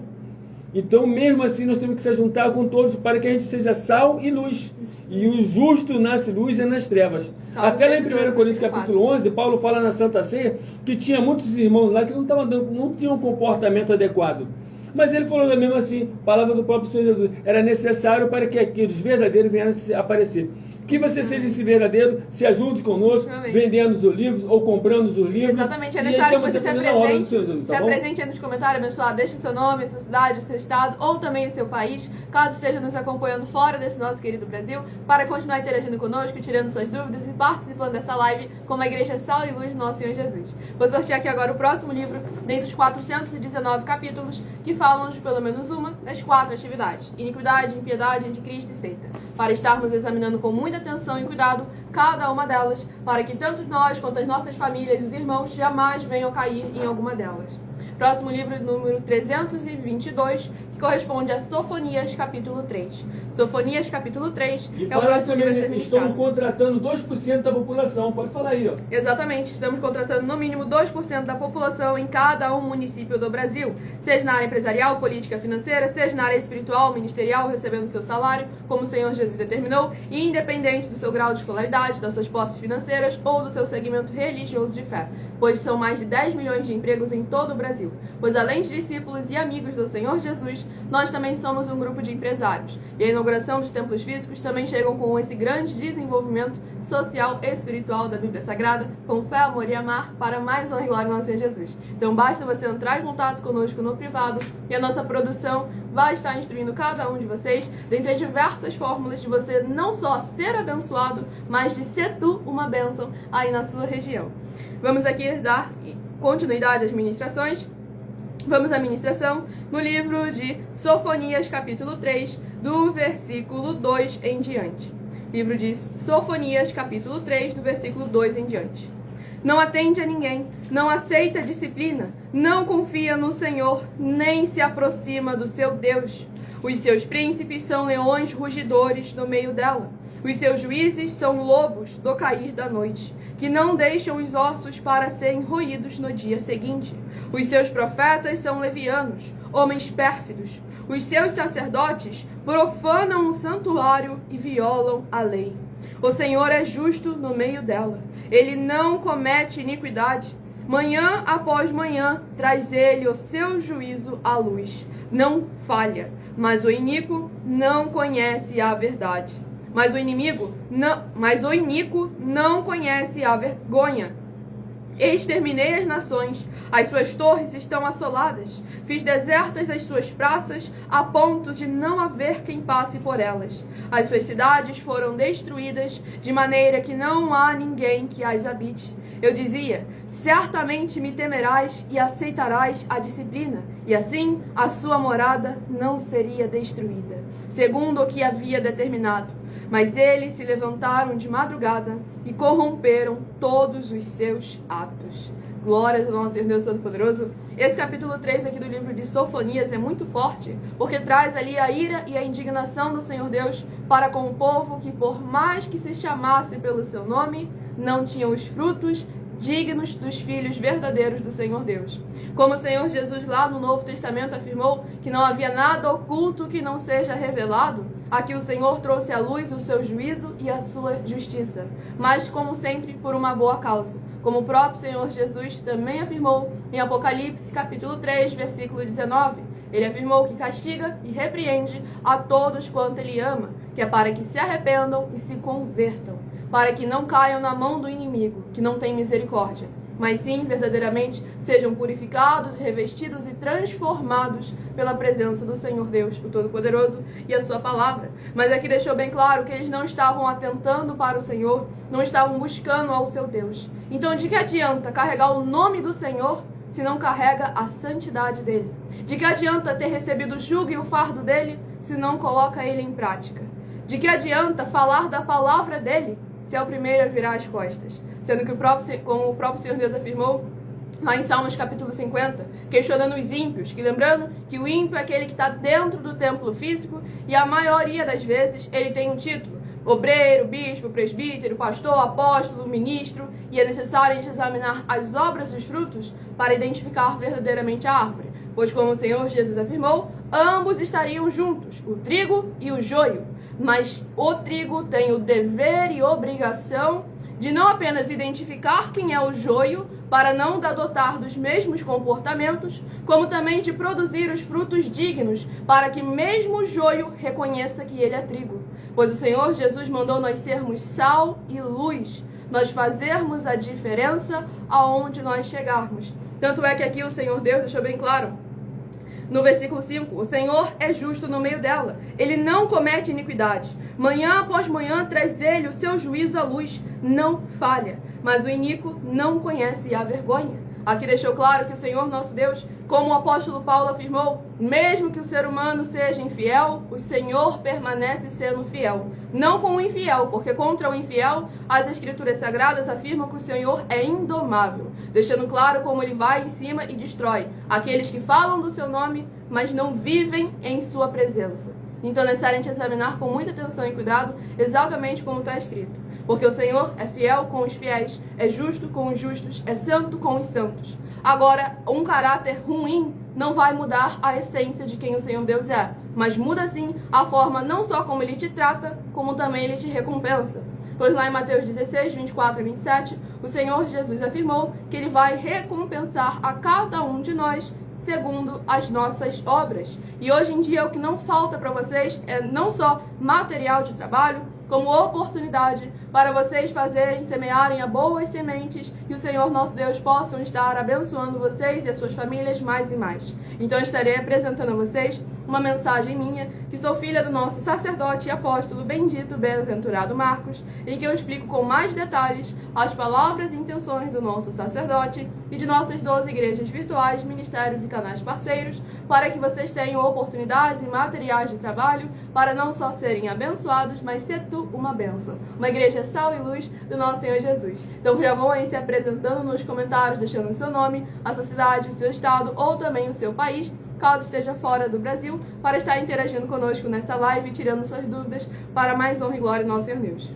Então, mesmo assim, nós temos que se juntar com todos para que a gente seja sal e luz. E o justo nasce luz e nas trevas. Até lá em 1 Coríntios capítulo 11, Paulo fala na Santa Ceia que tinha muitos irmãos lá que não tinham um comportamento adequado. Mas ele falou mesmo assim, palavra do próprio Senhor Jesus, era necessário para que aqueles verdadeiros viessem a aparecer. Que você seja esse verdadeiro, se ajunte conosco, vendendo os livros ou comprando os livros. Exatamente, é necessário que você se apresente, Jesus, tá apresente aí nos comentários, abençoado, deixe o seu nome, a sua cidade, o seu estado ou também o seu país, caso esteja nos acompanhando fora desse nosso querido Brasil, para continuar interagindo conosco, tirando suas dúvidas e participando dessa live como a Igreja Sal e Luz do nosso Senhor Jesus. Vou sortear aqui agora o próximo livro, dentre os 419 capítulos, que falam de pelo menos uma das 4 atividades: iniquidade, impiedade, anticristo e seita, para estarmos examinando com muita atenção e cuidado cada uma delas, para que tanto nós quanto as nossas famílias e os irmãos jamais venham cair em alguma delas. Próximo livro, número 322, que corresponde a Sofonias, capítulo 3. Sofonias, capítulo 3, é o próximo livro a ser ministrado. Estamos contratando 2% da população, pode falar aí, ó. Exatamente, estamos contratando no mínimo 2% da população em cada um município do Brasil, seja na área empresarial, política, financeira, seja na área espiritual, ministerial, recebendo seu salário, como o Senhor Jesus determinou, e independente do seu grau de escolaridade, das suas posses financeiras ou do seu segmento religioso de fé, pois são mais de 10 milhões de empregos em todo o Brasil. Pois além de discípulos e amigos do Senhor Jesus, nós também somos um grupo de empresários. E a inauguração dos templos físicos também chegam com esse grande desenvolvimento social e espiritual da Bíblia Sagrada, com fé, amor e amar, para mais honra e glória do nosso Senhor Jesus. Então basta você entrar em contato conosco no privado e a nossa produção vai estar instruindo cada um de vocês dentre as diversas fórmulas de você não só ser abençoado, mas de ser tu uma bênção aí na sua região. Vamos aqui dar continuidade às ministrações. Vamos à ministração no livro de Sofonias, capítulo 3, do versículo 2 em diante. Livro de Sofonias, capítulo 3, do versículo 2 em diante. Não atende a ninguém, não aceita disciplina, não confia no Senhor, nem se aproxima do seu Deus. Os seus príncipes são leões rugidores no meio dela. Os seus juízes são lobos do cair da noite, que não deixam os ossos para serem roídos no dia seguinte. Os seus profetas são levianos, homens pérfidos. Os seus sacerdotes profanam o santuário e violam a lei. O Senhor é justo no meio dela. Ele não comete iniquidade. Manhã após manhã traz ele o seu juízo à luz. Não falha, mas o iníquo não conhece a verdade. Mas o iníquo não conhece a vergonha. Exterminei as nações, as suas torres estão assoladas. Fiz desertas as suas praças, a ponto de não haver quem passe por elas. As suas cidades foram destruídas, de maneira que não há ninguém que as habite. Eu dizia, certamente me temerás e aceitarás a disciplina, e assim a sua morada não seria destruída, segundo o que havia determinado. Mas eles se levantaram de madrugada e corromperam todos os seus atos. Glórias ao nosso Deus Todo-Poderoso. Esse capítulo 3 aqui do livro de Sofonias é muito forte, porque traz ali a ira e a indignação do Senhor Deus para com o povo que, por mais que se chamasse pelo seu nome, não tinham os frutos dignos dos filhos verdadeiros do Senhor Deus. Como o Senhor Jesus lá no Novo Testamento afirmou que não havia nada oculto que não seja revelado, aqui o Senhor trouxe à luz o seu juízo e a sua justiça, mas como sempre por uma boa causa, como o próprio Senhor Jesus também afirmou em Apocalipse capítulo 3, versículo 19. Ele afirmou que castiga e repreende a todos quanto ele ama, que é para que se arrependam e se convertam, para que não caiam na mão do inimigo, que não tem misericórdia, mas sim, verdadeiramente, sejam purificados, revestidos e transformados pela presença do Senhor Deus, o Todo-Poderoso, e a sua palavra. Mas aqui deixou bem claro que eles não estavam atentando para o Senhor, não estavam buscando ao seu Deus. Então, de que adianta carregar o nome do Senhor se não carrega a santidade dele? De que adianta ter recebido o jugo e o fardo dele se não coloca ele em prática? De que adianta falar da palavra dele se é o primeiro a virar as costas? Sendo que, como o próprio Senhor Deus afirmou, lá em Salmos capítulo 50, questionando os ímpios, que lembrando que o ímpio é aquele que está dentro do templo físico e a maioria das vezes ele tem um título, obreiro, bispo, presbítero, pastor, apóstolo, ministro, e é necessário examinar as obras e os frutos para identificar verdadeiramente a árvore. Pois como o Senhor Jesus afirmou, ambos estariam juntos, o trigo e o joio. Mas o trigo tem o dever e obrigação de não apenas identificar quem é o joio, para não adotar dos mesmos comportamentos, como também de produzir os frutos dignos, para que mesmo o joio reconheça que ele é trigo. Pois o Senhor Jesus mandou nós sermos sal e luz, nós fazermos a diferença aonde nós chegarmos. Tanto é que aqui o Senhor Deus deixou bem claro, no versículo 5, o Senhor é justo no meio dela. Ele não comete iniquidade. Manhã após manhã traz ele o seu juízo à luz. Não falha. Mas o iníquo não conhece a vergonha. Aqui deixou claro que o Senhor nosso Deus, como o apóstolo Paulo afirmou, mesmo que o ser humano seja infiel, o Senhor permanece sendo fiel. Não com o infiel, porque contra o infiel, as Escrituras Sagradas afirmam que o Senhor é indomável, deixando claro como ele vai em cima e destrói aqueles que falam do seu nome, mas não vivem em sua presença. Então é necessário a gente examinar com muita atenção e cuidado exatamente como está escrito. Porque o Senhor é fiel com os fiéis, é justo com os justos, é santo com os santos. Agora, um caráter ruim não vai mudar a essência de quem o Senhor Deus é, mas muda sim a forma não só como ele te trata, como também ele te recompensa. Pois lá em Mateus 16, 24 e 27, o Senhor Jesus afirmou que ele vai recompensar a cada um de nós segundo as nossas obras. E hoje em dia o que não falta para vocês é não só material de trabalho, como oportunidade para vocês fazerem, semearem a boas sementes e o Senhor nosso Deus possam estar abençoando vocês e as suas famílias mais e mais. Então eu estarei apresentando a vocês uma mensagem minha, que sou filha do nosso sacerdote e apóstolo bendito, bem-aventurado Marcos, em que eu explico com mais detalhes as palavras e intenções do nosso sacerdote e de nossas 12 igrejas virtuais, ministérios e canais parceiros, para que vocês tenham oportunidades e materiais de trabalho para não só serem abençoados, mas ser tu uma bênção. Uma igreja sal e luz do nosso Senhor Jesus. Então já vão aí se apresentando nos comentários, deixando o seu nome, a sua cidade, o seu estado ou também o seu país, caso esteja fora do Brasil, para estar interagindo conosco nessa live e tirando suas dúvidas para mais honra e glória do nosso Senhor Deus.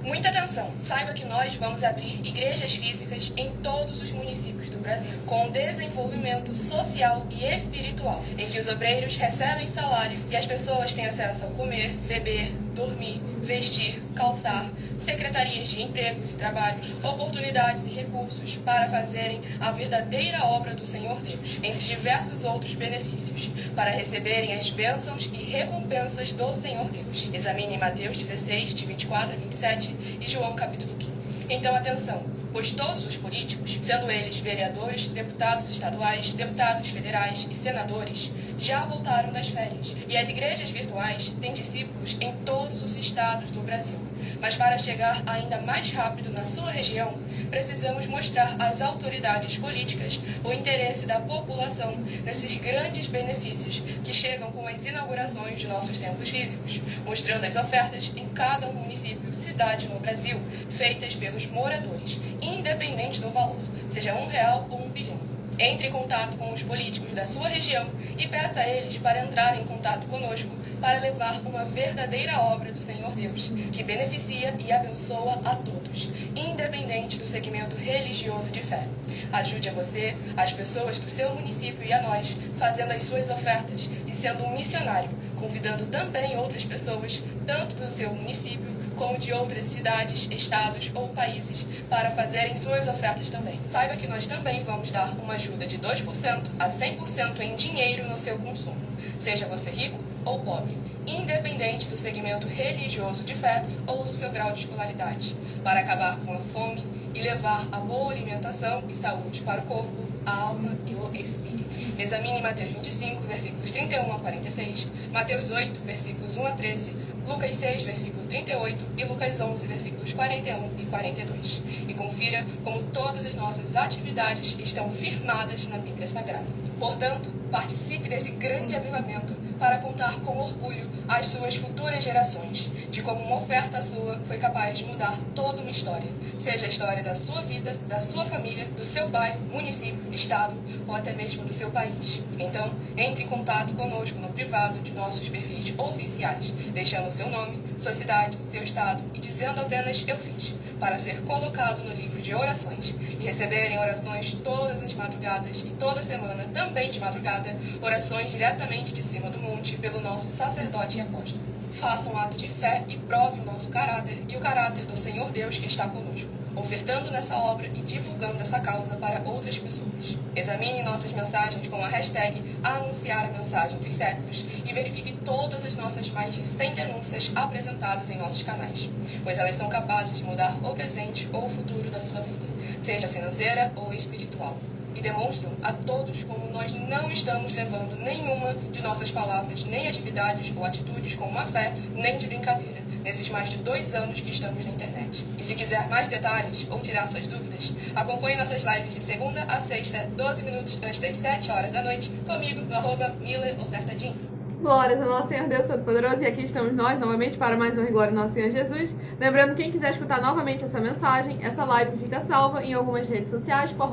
Muita atenção! Saiba que nós vamos abrir igrejas físicas em todos os municípios do Brasil, com desenvolvimento social e espiritual, em que os obreiros recebem salário e as pessoas têm acesso ao comer, beber, dormir, vestir, calçar, secretarias de empregos e trabalhos, oportunidades e recursos para fazerem a verdadeira obra do Senhor Deus, entre diversos outros benefícios, para receberem as bênçãos e recompensas do Senhor Deus. Examine Mateus 16, de 24 a 27 e João capítulo 15. Então atenção, pois todos os políticos, sendo eles vereadores, deputados estaduais, deputados federais e senadores, já voltaram das férias. E as igrejas virtuais têm discípulos em todos os estados do Brasil. Mas para chegar ainda mais rápido na sua região, precisamos mostrar às autoridades políticas o interesse da população nesses grandes benefícios que chegam com as inaugurações de nossos templos físicos, mostrando as ofertas em cada município, cidade no Brasil, feitas pelos moradores, independente do valor, seja R$1 ou 1 bilhão. Entre em contato com os políticos da sua região e peça a eles para entrar em contato conosco para levar uma verdadeira obra do Senhor Deus, que beneficia e abençoa a todos, independente do segmento religioso de fé. Ajude a você, as pessoas do seu município e a nós, fazendo as suas ofertas e sendo um missionário, convidando também outras pessoas, tanto do seu município como de outras cidades, estados ou países, para fazerem suas ofertas também. Saiba que nós também vamos dar uma ajuda de 2% a 100% em dinheiro no seu consumo, seja você rico ou pobre, independente do segmento religioso de fé ou do seu grau de escolaridade, para acabar com a fome e levar a boa alimentação e saúde para o corpo, a alma e o espírito. Examine Mateus 25, versículos 31 a 46, Mateus 8, versículos 1 a 13, Lucas 6, versículo 38 e Lucas 11, versículos 41 e 42. E confira como todas as nossas atividades estão firmadas na Bíblia Sagrada. Portanto, participe desse grande avivamento para contar com orgulho às suas futuras gerações, de como uma oferta sua foi capaz de mudar toda uma história, seja a história da sua vida, da sua família, do seu bairro, município, estado ou até mesmo do seu país. Então, entre em contato conosco no privado de nossos perfis oficiais, deixando seu nome, sua cidade, seu estado e dizendo apenas "eu fiz", para ser colocado no livro de orações e receberem orações todas as madrugadas e toda semana, também de madrugada, orações diretamente de cima do monte pelo nosso sacerdote e apóstolo. Faça um ato de fé e prove o nosso caráter e o caráter do Senhor Deus que está conosco, ofertando nessa obra e divulgando essa causa para outras pessoas. Examine nossas mensagens com a hashtag Anunciar a Mensagem dos Séculos e verifique todas as nossas mais de 100 denúncias apresentadas em nossos canais, pois elas são capazes de mudar o presente ou o futuro da sua vida, seja financeira ou espiritual. E demonstram a todos como nós não estamos levando nenhuma de nossas palavras, nem atividades ou atitudes com má fé, nem de brincadeira, nesses mais de 2 anos que estamos na internet. E se quiser mais detalhes ou tirar suas dúvidas, acompanhe nossas lives de segunda a sexta, 12 minutos antes das 7 horas da noite, comigo no @MileOfertaDin. Glórias ao nosso Senhor Deus Todo-Poderoso, e aqui estamos nós novamente para mais um Glória ao nosso Senhor Jesus. Lembrando, quem quiser escutar novamente essa mensagem, essa live fica salva em algumas redes sociais com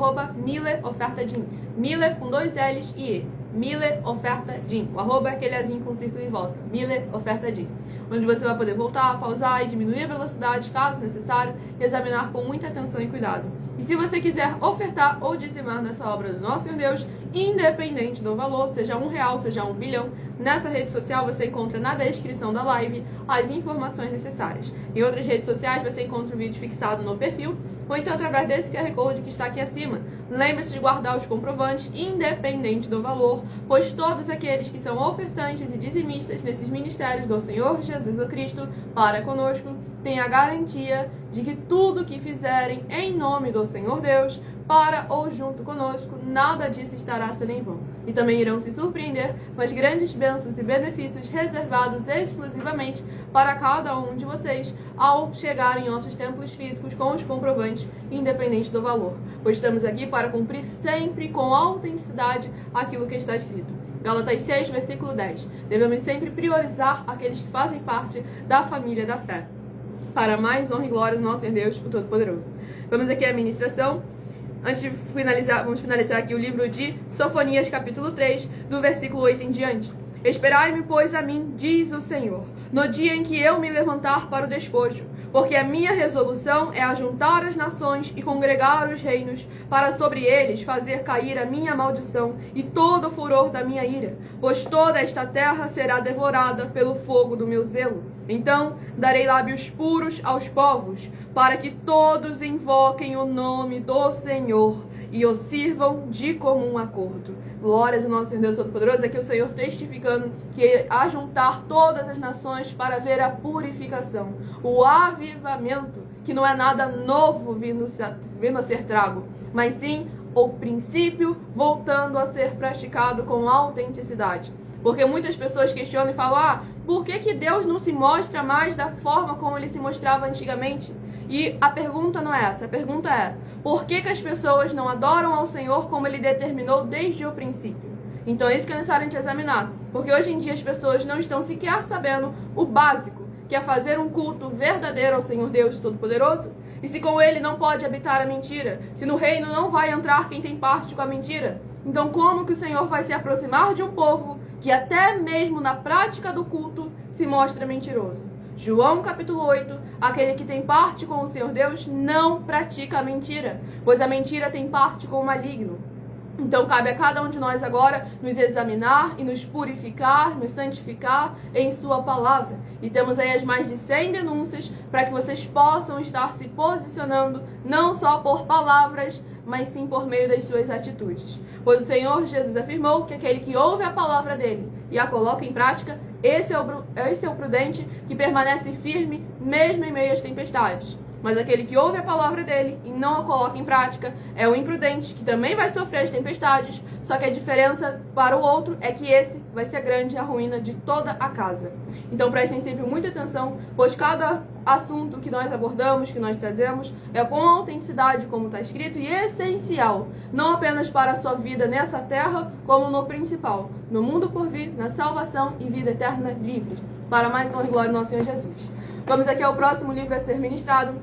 @MileOfertaDin. Mile com 2 L's e E. MileOfertaDin. O arroba é aquele azinho com círculo em volta. MileOfertaDin. Onde você vai poder voltar, pausar e diminuir a velocidade, caso necessário, e examinar com muita atenção e cuidado. E se você quiser ofertar ou dizimar nessa obra do nosso Senhor Deus, independente do valor, seja R$1, seja 1 bilhão, nessa rede social você encontra na descrição da live as informações necessárias. Em outras redes sociais você encontra o vídeo fixado no perfil, ou então através desse QR Code que está aqui acima. Lembre-se de guardar os comprovantes, independente do valor, pois todos aqueles que são ofertantes e dizimistas nesses ministérios do Senhor Jesus o Cristo para conosco, têm a garantia de que tudo que fizerem em nome do Senhor Deus, para ou junto conosco, nada disso estará sendo em vão. E também irão se surpreender com as grandes bênçãos e benefícios reservados exclusivamente para cada um de vocês ao chegarem em nossos templos físicos com os comprovantes, independente do valor. Pois estamos aqui para cumprir sempre com autenticidade aquilo que está escrito. Gálatas 6, versículo 10. Devemos sempre priorizar aqueles que fazem parte da família da fé, para mais honra e glória do nosso Senhor Deus, o Todo-Poderoso. Vamos aqui à ministração. Antes de finalizar, vamos finalizar aqui o livro de Sofonias, capítulo 3, do versículo 8 em diante. Esperai-me, pois, a mim, diz o Senhor, no dia em que eu me levantar para o despojo, porque a minha resolução é ajuntar as nações e congregar os reinos, para sobre eles fazer cair a minha maldição e todo o furor da minha ira, pois toda esta terra será devorada pelo fogo do meu zelo. Então darei lábios puros aos povos, para que todos invoquem o nome do Senhor e o sirvam de comum acordo. Glórias ao nosso Senhor Deus Todo-Poderoso. Aqui o Senhor testificando que ajuntar todas as nações para ver a purificação, o avivamento, que não é nada novo vindo a ser trago, mas sim o princípio voltando a ser praticado com autenticidade. Porque muitas pessoas questionam e falam, por que Deus não se mostra mais da forma como ele se mostrava antigamente? E a pergunta não é essa, a pergunta é, por que as pessoas não adoram ao Senhor como ele determinou desde o princípio? Então é isso que é necessário a gente examinar, porque hoje em dia as pessoas não estão sequer sabendo o básico, que é fazer um culto verdadeiro ao Senhor Deus Todo-Poderoso. E se com ele não pode habitar a mentira, se no reino não vai entrar quem tem parte com a mentira, então como que o Senhor vai se aproximar de um povo que até mesmo na prática do culto se mostra mentiroso? João capítulo 8, aquele que tem parte com o Senhor Deus não pratica a mentira, pois a mentira tem parte com o maligno. Então cabe a cada um de nós agora nos examinar e nos purificar, nos santificar em sua palavra. E temos aí as mais de 100 denúncias para que vocês possam estar se posicionando não só por palavras, mas sim por meio das suas atitudes. Pois o Senhor Jesus afirmou que aquele que ouve a palavra dele e a coloca em prática, esse é o prudente que permanece firme mesmo em meio às tempestades. Mas aquele que ouve a palavra dele e não a coloca em prática é o imprudente, que também vai sofrer as tempestades, só que a diferença para o outro é que esse vai ser grande a ruína de toda a casa. Então prestem sempre muita atenção, pois cada assunto que nós abordamos, que nós trazemos, é com autenticidade, como está escrito, e essencial, não apenas para a sua vida nessa terra, como no principal, no mundo por vir, na salvação e vida eterna livre. Para mais honra e glória do nosso Senhor Jesus. Vamos aqui ao próximo livro a ser ministrado.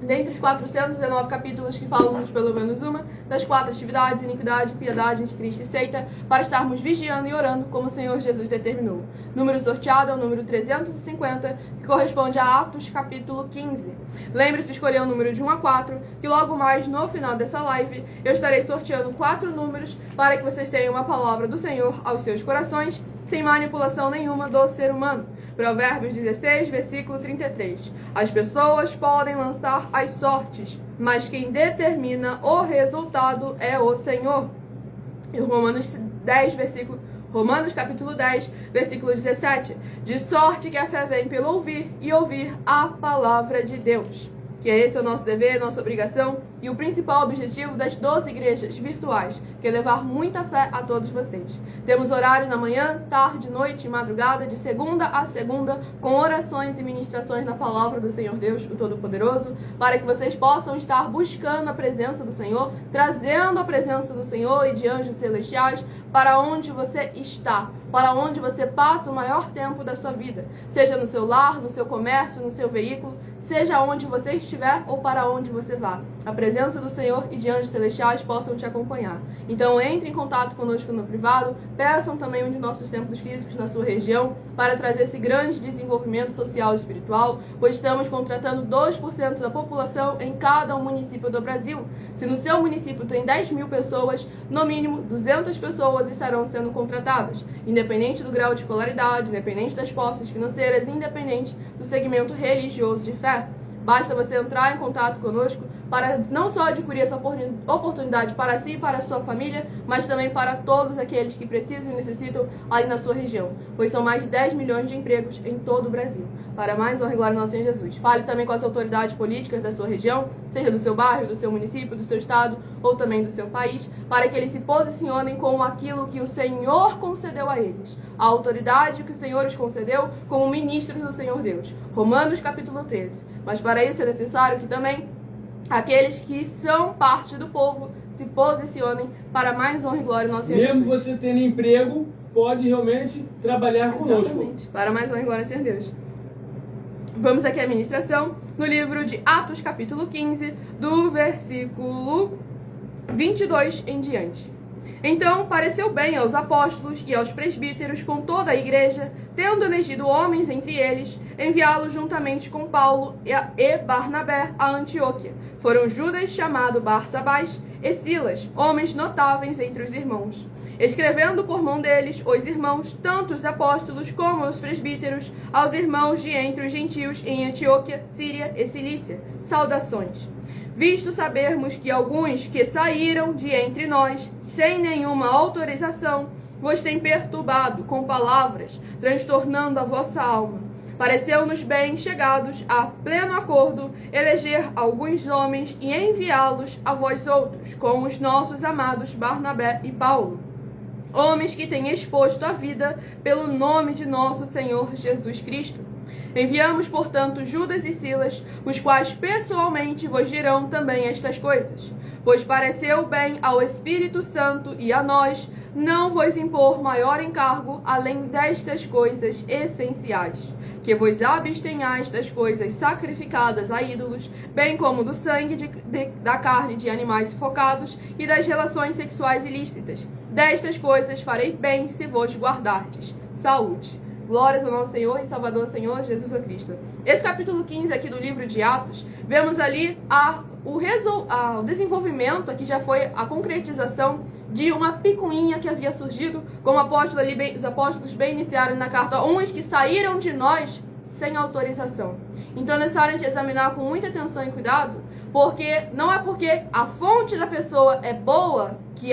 Dentre os 419 capítulos que falam de pelo menos uma das 4 atividades, iniquidade, piedade, anticristo e seita, para estarmos vigiando e orando como o Senhor Jesus determinou. Número sorteado é o número 350, que corresponde a Atos capítulo 15. Lembre-se de escolher o número de 1 a 4, que logo mais no final dessa live eu estarei sorteando 4 números para que vocês tenham uma palavra do Senhor aos seus corações, sem manipulação nenhuma do ser humano. Provérbios 16, versículo 33. As pessoas podem lançar as sortes, mas quem determina o resultado é o Senhor. E Romanos capítulo 10, versículo 17. De sorte que a fé vem pelo ouvir, e ouvir a palavra de Deus. Que esse é o nosso dever, nossa obrigação e o principal objetivo das 12 igrejas virtuais, que é levar muita fé a todos vocês. Temos horário na manhã, tarde, noite e madrugada, de segunda a segunda, com orações e ministrações na palavra do Senhor Deus, o Todo-Poderoso, para que vocês possam estar buscando a presença do Senhor, trazendo a presença do Senhor e de anjos celestiais para onde você está, para onde você passa o maior tempo da sua vida, seja no seu lar, no seu comércio, no seu veículo, seja onde você estiver ou para onde você vá. A presença do Senhor e de anjos celestiais possam te acompanhar. Então entre em contato conosco no privado, peçam também um de nossos templos físicos na sua região para trazer esse grande desenvolvimento social e espiritual, pois estamos contratando 2% da população em cada município do Brasil. Se no seu município tem 10 mil pessoas, no mínimo 200 pessoas estarão sendo contratadas, independente do grau de escolaridade, independente das posses financeiras, independente do segmento religioso de fé. Basta você entrar em contato conosco para não só adquirir essa oportunidade para si e para a sua família, mas também para todos aqueles que precisam e necessitam ali na sua região, pois são mais de 10 milhões de empregos em todo o Brasil. Para mais honra e glória ao nosso Senhor Jesus. Fale também com as autoridades políticas da sua região, seja do seu bairro, do seu município, do seu estado ou também do seu país, para que eles se posicionem com aquilo que o Senhor concedeu a eles, a autoridade que o Senhor os concedeu como ministros do Senhor Deus. Romanos capítulo 13. Mas para isso é necessário que também aqueles que são parte do povo se posicionem para mais honra e glória ao nosso Senhor Jesus. Mesmo você tendo emprego, pode realmente trabalhar conosco. Exatamente, para mais honra e glória ao Senhor Deus. Vamos aqui à ministração no livro de Atos capítulo 15, do versículo 22 em diante. Então pareceu bem aos apóstolos e aos presbíteros com toda a igreja, tendo elegido homens entre eles, enviá-los juntamente com Paulo e Barnabé a Antioquia. Foram Judas, chamado Barsabás, e Silas, homens notáveis entre os irmãos. Escrevendo por mão deles, os irmãos, tanto os apóstolos como os presbíteros, aos irmãos de entre os gentios em Antioquia, Síria e Cilícia, saudações. Visto sabermos que alguns que saíram de entre nós, sem nenhuma autorização, vos têm perturbado com palavras, transtornando a vossa alma. Pareceu-nos bem, chegados a pleno acordo, eleger alguns homens e enviá-los a vós outros, com os nossos amados Barnabé e Paulo, homens que têm exposto a vida pelo nome de nosso Senhor Jesus Cristo. Enviamos, portanto, Judas e Silas, os quais pessoalmente vos dirão também estas coisas. Pois pareceu bem ao Espírito Santo e a nós não vos impor maior encargo além destas coisas essenciais, que vos abstenhais das coisas sacrificadas a ídolos, bem como do sangue da carne de animais sufocados e das relações sexuais ilícitas. Destas coisas farei bem se vos guardardes. Saúde. Glórias ao nosso Senhor e Salvador, Senhor Jesus Cristo. Esse capítulo 15 aqui do livro de Atos, vemos ali o desenvolvimento, aqui já foi a concretização de uma picuinha que havia surgido, como os apóstolos bem iniciaram na carta, uns que saíram de nós sem autorização. Então é necessário a gente examinar com muita atenção e cuidado, porque não é porque a fonte da pessoa é boa que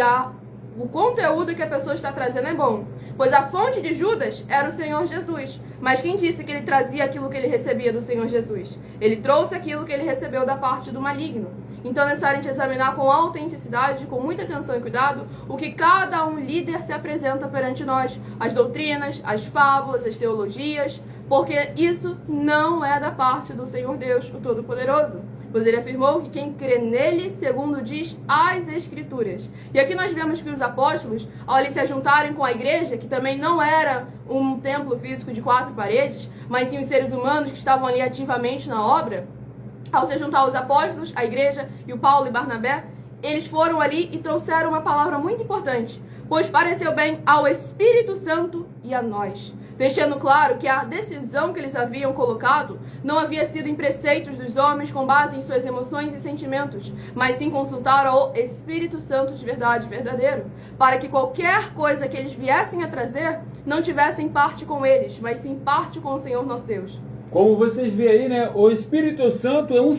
o conteúdo que a pessoa está trazendo é bom. Pois a fonte de Judas era o Senhor Jesus. Mas quem disse que ele trazia aquilo que ele recebia do Senhor Jesus? Ele trouxe aquilo que ele recebeu da parte do maligno. Então é necessário a gente examinar com autenticidade, com muita atenção e cuidado, o que cada um líder se apresenta perante nós. As doutrinas, as fábulas, as teologias, porque isso não é da parte do Senhor Deus, o Todo-Poderoso. Pois ele afirmou que quem crê nele, segundo diz as Escrituras. E aqui nós vemos que os apóstolos, ao eles se juntarem com a igreja, que também não era um templo físico de 4 paredes, mas sim os seres humanos que estavam ali ativamente na obra, ao se juntar os apóstolos, a igreja e o Paulo e Barnabé, eles foram ali e trouxeram uma palavra muito importante, pois pareceu bem ao Espírito Santo e a nós, deixando claro que a decisão que eles haviam colocado não havia sido em preceitos dos homens com base em suas emoções e sentimentos, mas sim consultaram o Espírito Santo de verdade, verdadeiro, para que qualquer coisa que eles viessem a trazer não tivessem parte com eles, mas sim parte com o Senhor nosso Deus. Como vocês veem aí, né? O Espírito Santo é um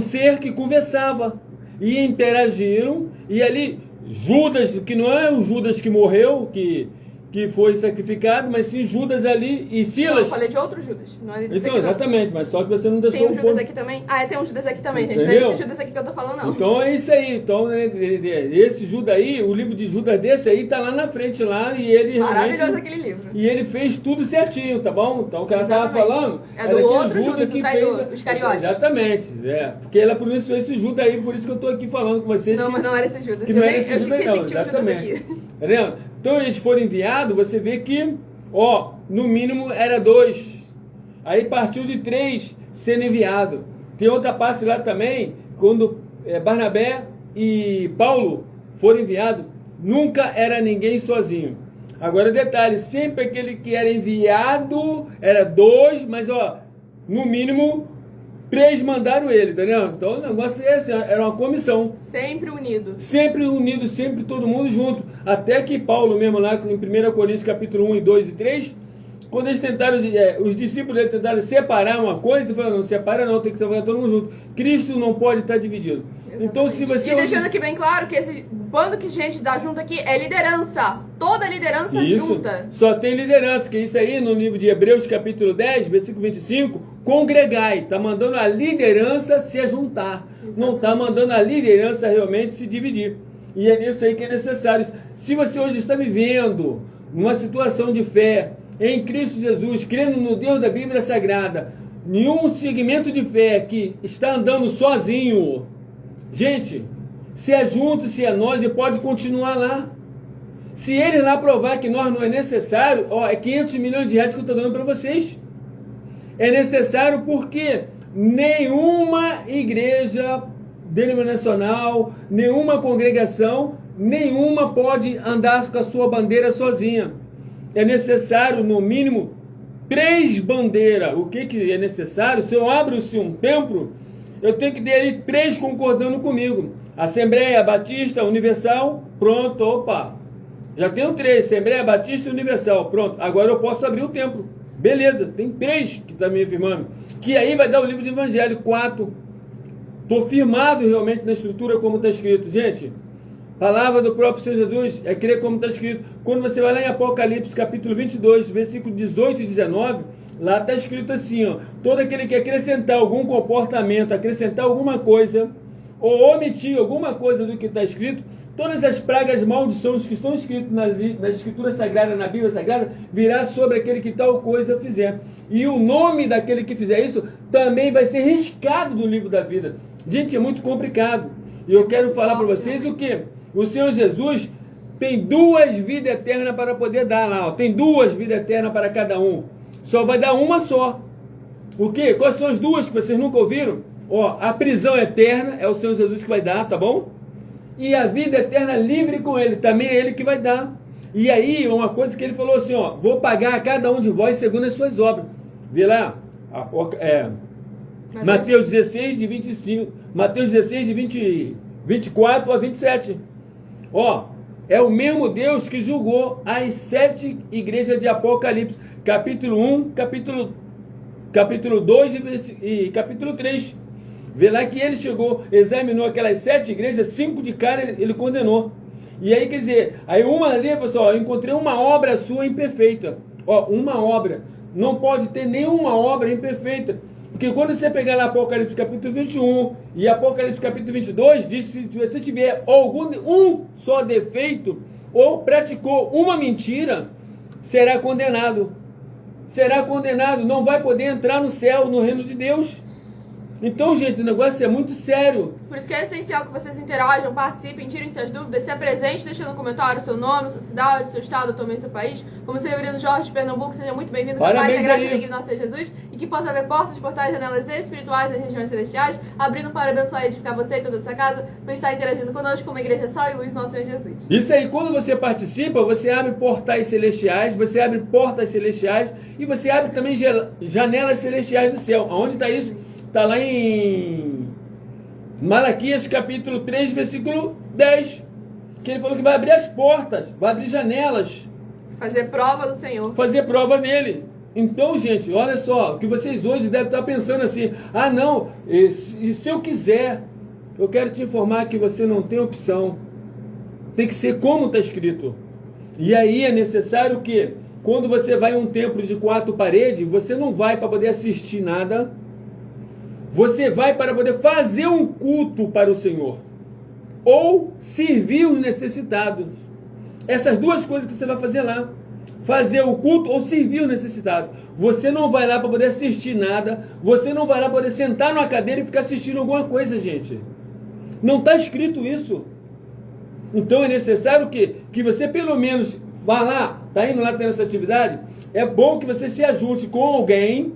ser que conversava e interagiram, e ali Judas, que não é o Judas que morreu, que foi sacrificado, mas sim Judas ali e Silas. Não, eu falei de outro Judas. Não é desse Então, aqui, não. exatamente, mas só que você não deixou Tem um o Judas ponto. aqui também? Ah, tem um Judas aqui também, gente. Não Entendeu? é esse Judas aqui que eu tô falando, não. Então é isso aí. Então, né, esse Judas aí, o livro de Judas desse aí tá lá na frente lá, e ele Maravilhoso realmente... aquele livro. E ele fez tudo certinho, tá bom? Então o que ela estava Exatamente. falando É do era aquele outro Judas, do traidor, os cariotes. Exatamente, porque ela pronunciou esse Judas aí, por isso que eu tô aqui falando com vocês. Não, que, mas não era esse Judas. que não Eu era esse Judas, esqueci não, que tinha um Judas exatamente. aqui. Tá vendo? Então eles foram enviados, você vê que, ó, no mínimo era 2. Aí partiu de 3 sendo enviado. Tem outra parte lá também, quando Barnabé e Paulo foram enviados, nunca era ninguém sozinho. Agora detalhe, sempre aquele que era enviado era 2, mas ó, no mínimo 3 mandaram ele, tá vendo? Então o negócio é esse, era uma comissão. Sempre unido. Sempre unido, sempre todo mundo junto. Até que Paulo mesmo lá em 1 Coríntios capítulo 1 e 2 e 3, quando eles tentaram, os discípulos dele tentaram separar uma coisa, ele falou, não, separa não, tem que trabalhar todo mundo junto. Cristo não pode estar dividido. Exatamente. Então se você... E deixando aqui bem claro que esse bando que gente dá junto aqui é liderança. Toda liderança Isso, junta. só tem liderança, que isso aí no livro de Hebreus capítulo 10, versículo 25, congregai, está mandando a liderança se juntar, não está mandando a liderança realmente se dividir. E é nisso aí que é necessário. Se você hoje está vivendo uma situação de fé em Cristo Jesus, crendo no Deus da Bíblia Sagrada, nenhum segmento de fé que está andando sozinho, gente, se é junto, se é nós, e pode continuar lá. Se ele lá provar que nós não é necessário, ó, é 500 milhões de reais que eu estou dando para vocês. É necessário porque nenhuma igreja denominacional, nenhuma congregação, nenhuma pode andar com a sua bandeira sozinha. É necessário, no mínimo, 3 bandeiras. O que é necessário? Se eu abro-se um templo, eu tenho que ter ali 3 concordando comigo. Assembleia Batista Universal, pronto, opa. Já tenho 3, Assembleia Batista Universal, pronto. Agora eu posso abrir o templo. Beleza, tem 3 que estão me afirmando. Que aí vai dar o livro de Evangelho, 4. Estou firmado realmente na estrutura como está escrito. Gente, palavra do próprio Senhor Jesus é crer como está escrito. Quando você vai lá em Apocalipse capítulo 22, versículo 18 e 19, lá está escrito assim, ó, todo aquele que acrescentar algum comportamento, acrescentar alguma coisa, ou omitir alguma coisa do que está escrito, todas as pragas, maldições que estão escritas na Escritura Sagrada, na Bíblia Sagrada, virá sobre aquele que tal coisa fizer. E o nome daquele que fizer isso também vai ser riscado do livro da vida. Gente, é muito complicado. E eu quero falar para vocês o que? O Senhor Jesus tem 2 vidas eternas para poder dar lá. Ó. Tem 2 vidas eternas para cada um. Só vai dar uma só. O quê? Quais são as 2 que vocês nunca ouviram? Ó, a prisão eterna é o Senhor Jesus que vai dar, tá bom? E a vida eterna livre com ele, também é ele que vai dar. E aí, uma coisa que ele falou assim, ó, vou pagar a cada um de vós segundo as suas obras. Vê lá, Mateus 16, de 25, Mateus 16, de 24 a 27. Ó, é o mesmo Deus que julgou as 7 igrejas de Apocalipse, capítulo 1, capítulo 2 e capítulo 3. Vê lá que ele chegou, examinou aquelas 7 igrejas, 5 de cara ele condenou. E aí, quer dizer, aí uma ali, falou assim, ó, eu encontrei uma obra sua imperfeita. Ó, uma obra. Não pode ter nenhuma obra imperfeita. Porque quando você pegar lá Apocalipse capítulo 21 e Apocalipse capítulo 22, diz que se você tiver um só defeito, ou praticou uma mentira, será condenado. Será condenado, não vai poder entrar no céu, no reino de Deus. Então, gente, o negócio é muito sério. Por isso que é essencial que vocês interajam, participem, tirem suas dúvidas, se apresente, deixando no comentário o seu nome, sua cidade, seu estado, também seu país. Como Severino Jorge de Pernambuco, seja muito bem-vindo. Que a paz e a graça de nosso Senhor Jesus e que possa haver portas, portais, janelas espirituais nas regiões celestiais, abrindo para abençoar e edificar você e toda essa casa, por estar interagindo conosco como igreja sal e luz do nosso Senhor Jesus. Isso aí, quando você participa, você abre portais celestiais, você abre portas celestiais e você abre também janelas celestiais do céu. Aonde está isso? Está lá em Malaquias capítulo 3, versículo 10. Que ele falou que vai abrir as portas, vai abrir janelas. Fazer prova do Senhor. Fazer prova dele. Então, gente, olha só, que vocês hoje devem estar pensando assim, ah não, e se eu quiser, eu quero te informar que você não tem opção. Tem que ser como está escrito. E aí é necessário que, quando você vai a um templo de 4 paredes, você não vai para poder assistir nada. Você vai para poder fazer um culto para o Senhor. Ou servir os necessitados. Essas duas coisas que você vai fazer lá. Fazer o culto ou servir os necessitados. Você não vai lá para poder assistir nada. Você não vai lá para poder sentar numa cadeira e ficar assistindo alguma coisa, gente. Não está escrito isso. Então é necessário que você pelo menos vá lá, está indo lá tendo essa atividade. É bom que você se ajunte com alguém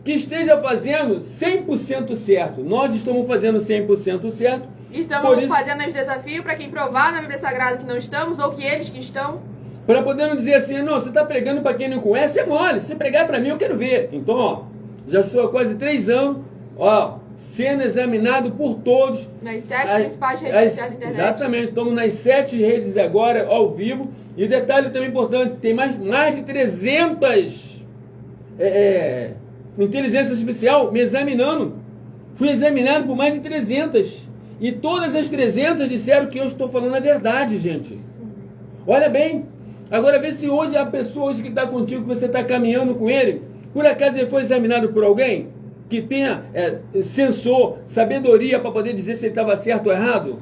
que esteja fazendo 100% certo. Nós estamos fazendo 100% certo. Estamos fazendo esse desafio para quem provar na Bíblia Sagrada que não estamos, ou que eles que estão. Para poder não dizer assim, não, você está pregando para quem não conhece, é mole. Se você pregar para mim, eu quero ver. Então, ó, já estou há quase 3 anos, ó, sendo examinado por todos. Nas 7 principais redes sociais da internet. Exatamente, estamos nas 7 redes agora, ao vivo. E detalhe também importante, tem mais de 300 inteligência artificial me examinando. Fui examinado por mais de 300. E todas as 300 disseram que eu estou falando a verdade, gente. Olha bem. Agora vê se hoje a pessoa hoje que está contigo, que você está caminhando com ele, por acaso ele foi examinado por alguém que tenha sensor, sabedoria para poder dizer se ele estava certo ou errado?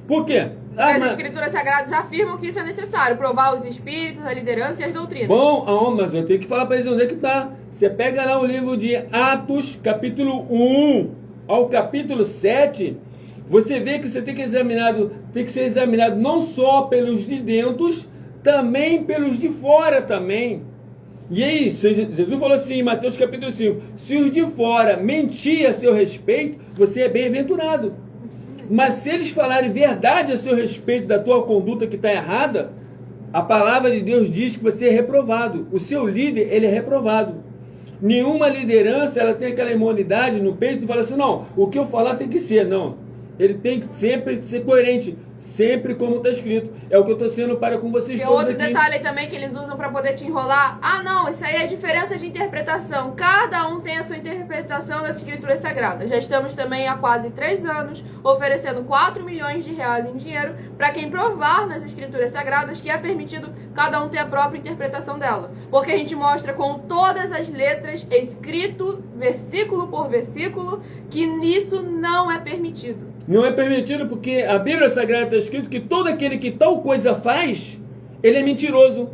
Por quê? As escrituras sagradas afirmam que isso é necessário, provar os espíritos, a liderança e as doutrinas. Bom, mas eu tenho que falar para eles onde é que está. Você pega lá o livro de Atos, capítulo 1 ao capítulo 7, você vê que você tem que ser examinado não só pelos de dentro, também pelos de fora também. E aí, Jesus falou assim em Mateus capítulo 5, se os de fora mentir a seu respeito, você é bem-aventurado. Mas se eles falarem verdade a seu respeito da tua conduta que está errada, a palavra de Deus diz que você é reprovado. O seu líder, ele é reprovado. Nenhuma liderança, ela tem aquela imunidade no peito e fala assim, não, o que eu falar tem que ser, não. Ele tem que sempre ser coerente, sempre como está escrito. É o que eu estou sendo para com vocês todos outro aqui. Detalhe também que eles usam para poder te enrolar. Ah, não, isso aí é diferença de interpretação. Cada um tem a sua interpretação das escrituras sagradas. Já estamos também há quase 3 anos oferecendo 4 milhões de reais em dinheiro para quem provar nas escrituras sagradas que é permitido cada um ter a própria interpretação dela. Porque a gente mostra com todas as letras, escrito versículo por versículo, que nisso não é permitido. Não é permitido porque a Bíblia Sagrada está escrito que todo aquele que tal coisa faz, ele é mentiroso.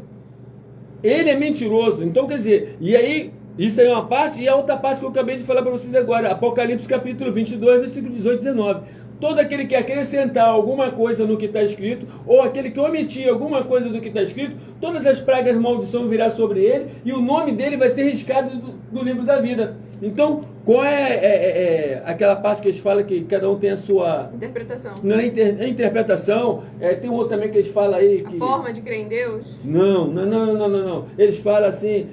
Ele é mentiroso. Então, quer dizer, e aí, isso aí é uma parte, e a outra parte que eu acabei de falar para vocês agora, Apocalipse capítulo 22, versículo 18 e 19. Todo aquele que acrescentar alguma coisa no que está escrito, ou aquele que omitir alguma coisa do que está escrito, todas as pragas de maldição virá sobre ele, e o nome dele vai ser riscado do livro da vida. Então, qual é aquela parte que eles falam que cada um tem a sua... interpretação. Não é interpretação, tem um outro também que eles falam aí... Que... a forma de crer em Deus? Não. Eles falam assim,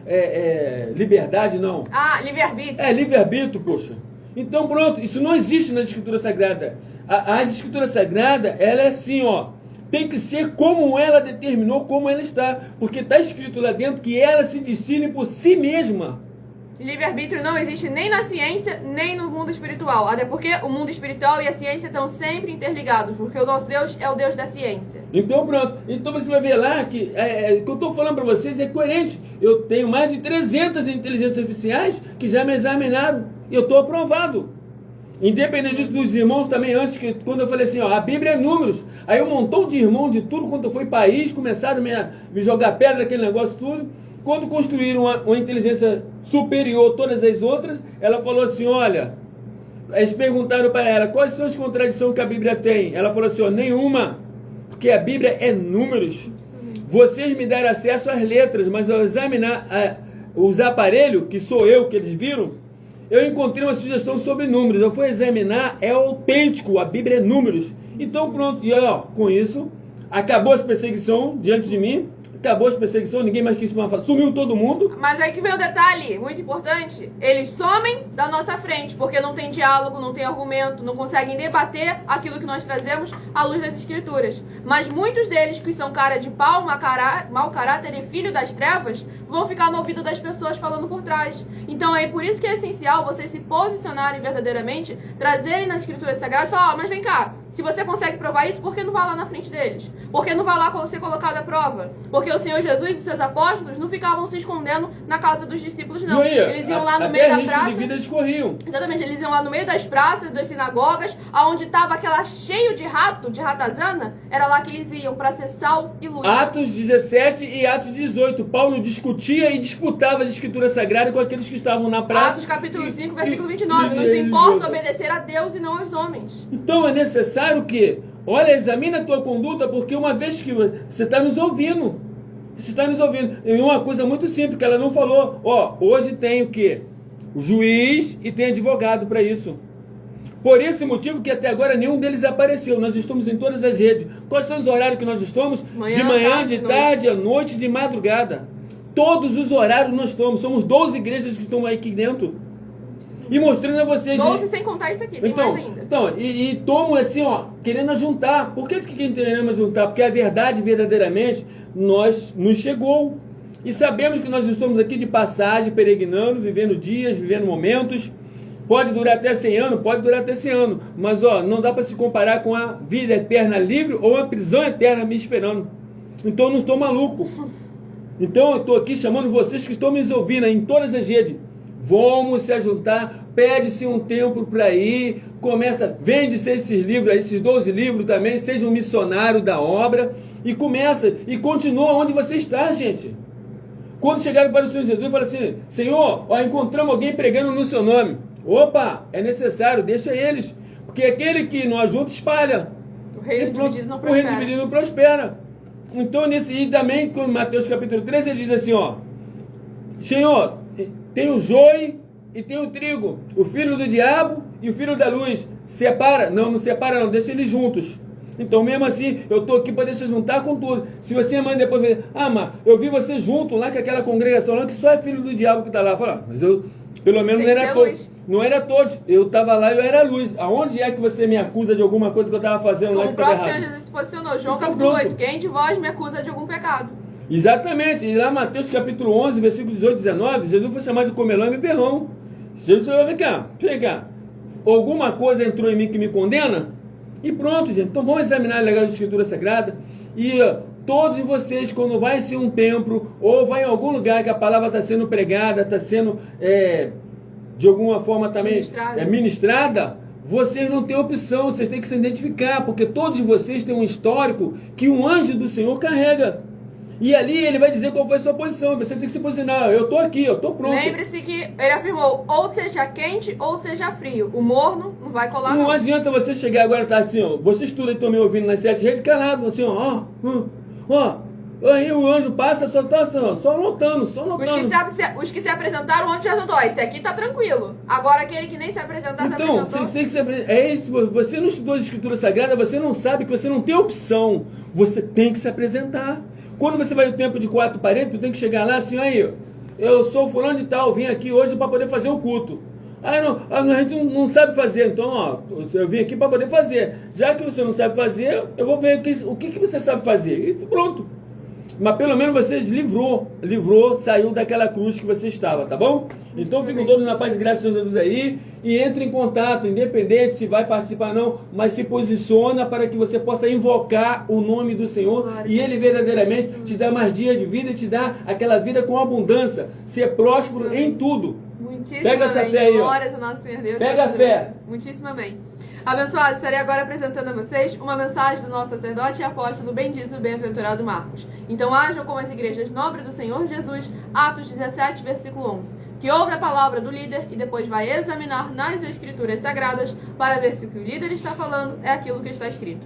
liberdade, não. Ah, livre-arbítrio. Livre-arbítrio, poxa. Então, pronto, isso não existe na Escritura Sagrada. A Escritura Sagrada, ela é assim, ó, tem que ser como ela determinou, como ela está. Porque está escrito lá dentro que ela se decide por si mesma. Livre-arbítrio não existe nem na ciência, nem no mundo espiritual. Até porque o mundo espiritual e a ciência estão sempre interligados. Porque o nosso Deus é o Deus da ciência. Então pronto. Então você vai ver lá que o que eu estou falando para vocês é coerente. Eu tenho mais de 300 inteligências artificiais que já me examinaram. E eu estou aprovado. Independente disso, dos irmãos também, antes, quando eu falei assim, ó, a Bíblia é números. Aí um montão de irmãos de tudo quanto foi país começaram a me jogar pedra, aquele negócio tudo. Quando construíram uma inteligência superior a todas as outras, ela falou assim, olha, Eles perguntaram para ela, quais são as contradições que a Bíblia tem? Ela falou assim, ó, nenhuma, porque a Bíblia é números. Vocês me deram acesso às letras, mas ao examinar os aparelhos, que sou eu, que eles viram, eu encontrei uma sugestão sobre números. Eu fui examinar, é autêntico, a Bíblia é números. Então pronto, e ó, com isso, acabou a perseguição diante de mim, acabou a perseguição, ninguém mais quis falar, sumiu todo mundo. Mas aí que vem o detalhe, muito importante. Eles somem da nossa frente, porque não tem diálogo, não tem argumento, não conseguem debater aquilo que nós trazemos à luz das escrituras. Mas muitos deles, que são cara de pau, mau caráter e filho das trevas, vão ficar no ouvido das pessoas falando por trás. Então é por isso que é essencial vocês se posicionarem verdadeiramente, trazerem nas escrituras sagradas e falar, ó, mas vem cá, se você consegue provar isso, por que não vai lá na frente deles? Por que não vai lá ser colocado à prova? Porque o Senhor Jesus e os seus apóstolos não ficavam se escondendo na casa dos discípulos, não. Eles iam lá no meio da praça. De vida eles corriam. Exatamente, eles iam lá no meio das praças, das sinagogas, aonde estava aquela cheio de rato, de ratazana, era lá que eles iam para ser sal e luz. Atos 17 e Atos 18. Paulo discutia e disputava as escrituras sagradas com aqueles que estavam na praça. Atos capítulo 5, versículo 29. Nos importa obedecer a Deus e não aos homens. Então é necessário que, olha, examina a tua conduta, porque uma vez que você está nos ouvindo, você está nos ouvindo. E uma coisa muito simples que ela não falou, ó, hoje tem o quê? O juiz e tem advogado para isso. Por esse motivo que até agora nenhum deles apareceu. Nós estamos em todas as redes. Quais são os horários que nós estamos? De manhã, de tarde, à noite, de madrugada. Todos os horários nós estamos. Somos 12 igrejas que estão aqui dentro. E mostrando a vocês... 12 sem contar isso aqui, tem mais ainda. Então, e tomo assim, ó, querendo juntar. Por que queremos juntar? Porque a verdade, verdadeiramente, nos chegou. E sabemos que nós estamos aqui de passagem, peregrinando, vivendo dias, vivendo momentos. Pode durar até 100 anos, pode durar até 100 anos. Mas, ó, não dá para se comparar com a vida eterna livre ou a prisão eterna me esperando. Então, eu não estou maluco. Então, eu estou aqui chamando vocês que estão me ouvindo em todas as redes. Vamos se juntar, pede-se um tempo para ir, vende-se esses livros, esses 12 livros também, seja um missionário da obra, e começa, e continua onde você está, gente. Quando chegaram para o Senhor Jesus, falaram assim, Senhor, ó, encontramos alguém pregando no seu nome. Opa, é necessário, deixa eles, porque aquele que não ajuda, espalha. O reino dividido não prospera. O reino dividido não prospera. Então, e também, com Mateus capítulo 13, ele diz assim, ó, Senhor, tem o joio e tem o trigo, o filho do diabo e o filho da luz. Separa? Não separa não, deixa eles juntos. Então mesmo assim, eu estou aqui para deixar juntar com tudo. Se você amanhã depois ver, mas eu vi você junto lá com aquela congregação lá, que só é filho do diabo que está lá. Fala, mas eu, pelo menos não era todos. Não era todos. Eu estava lá e eu era a luz. Aonde é que você me acusa de alguma coisa que eu estava fazendo lá que estava errado? O próprio Senhor Jesus se posicionou. João capítulo 8. Quem de vós me acusa de algum pecado? Exatamente, e lá Mateus capítulo 11, versículos 18 e 19, Jesus foi chamado de comelão e beberrão. Jesus falou, vem cá, alguma coisa entrou em mim que me condena? E pronto, gente, então vamos examinar legal a Escritura Sagrada, e todos vocês, quando vai em um templo, ou vai em algum lugar que a palavra está sendo pregada, está sendo, de alguma forma também ministrada, vocês não têm opção, vocês têm que se identificar, porque todos vocês têm um histórico que um anjo do Senhor carrega. E ali ele vai dizer qual foi a sua posição. Você tem que se posicionar. Eu estou aqui, eu estou pronto. Lembre-se que ele afirmou, ou seja quente ou seja frio. O morno não vai colar não. Não adianta você chegar agora e tá assim, ó. Vocês tudo estão me ouvindo nas 7 redes calado, assim, ó. Aí o anjo passa, só tá assim, ó, só notando. Os que se apresentaram, o anjo já notou. Esse aqui tá tranquilo. Agora aquele que nem se apresentar, então, se apresentou. Vocês têm que se apresentar. É isso, você não estudou a Escritura Sagrada, você não sabe que você não tem opção. Você tem que se apresentar. Quando você vai no tempo de 4 paredes, tu tem que chegar lá assim, aí, eu sou fulano de tal, vim aqui hoje para poder fazer o culto. Aí a gente não sabe fazer, então, ó, eu vim aqui para poder fazer. Já que você não sabe fazer, eu vou ver o que você sabe fazer. E pronto. Mas pelo menos você livrou, saiu daquela cruz que você estava, tá bom? Então fiquem todos na paz e graça do Senhor Jesus aí e entre em contato, independente se vai participar ou não, mas se posiciona para que você possa invocar o nome do Senhor e Ele verdadeiramente te dá mais dias de vida e te dá aquela vida com abundância, ser próspero em tudo. Muitíssimo Pega essa fé aí, ó. Glórias ao nosso Senhor Deus. Pega a fé. Muitíssimo amém. Abençoados, estarei agora apresentando a vocês uma mensagem do nosso sacerdote e apóstolo bendito e bem-aventurado Marcos. Então hajam como as igrejas nobres do Senhor Jesus, Atos 17, versículo 11. que ouve a palavra do líder e depois vai examinar nas escrituras sagradas para ver se o que o líder está falando é aquilo que está escrito.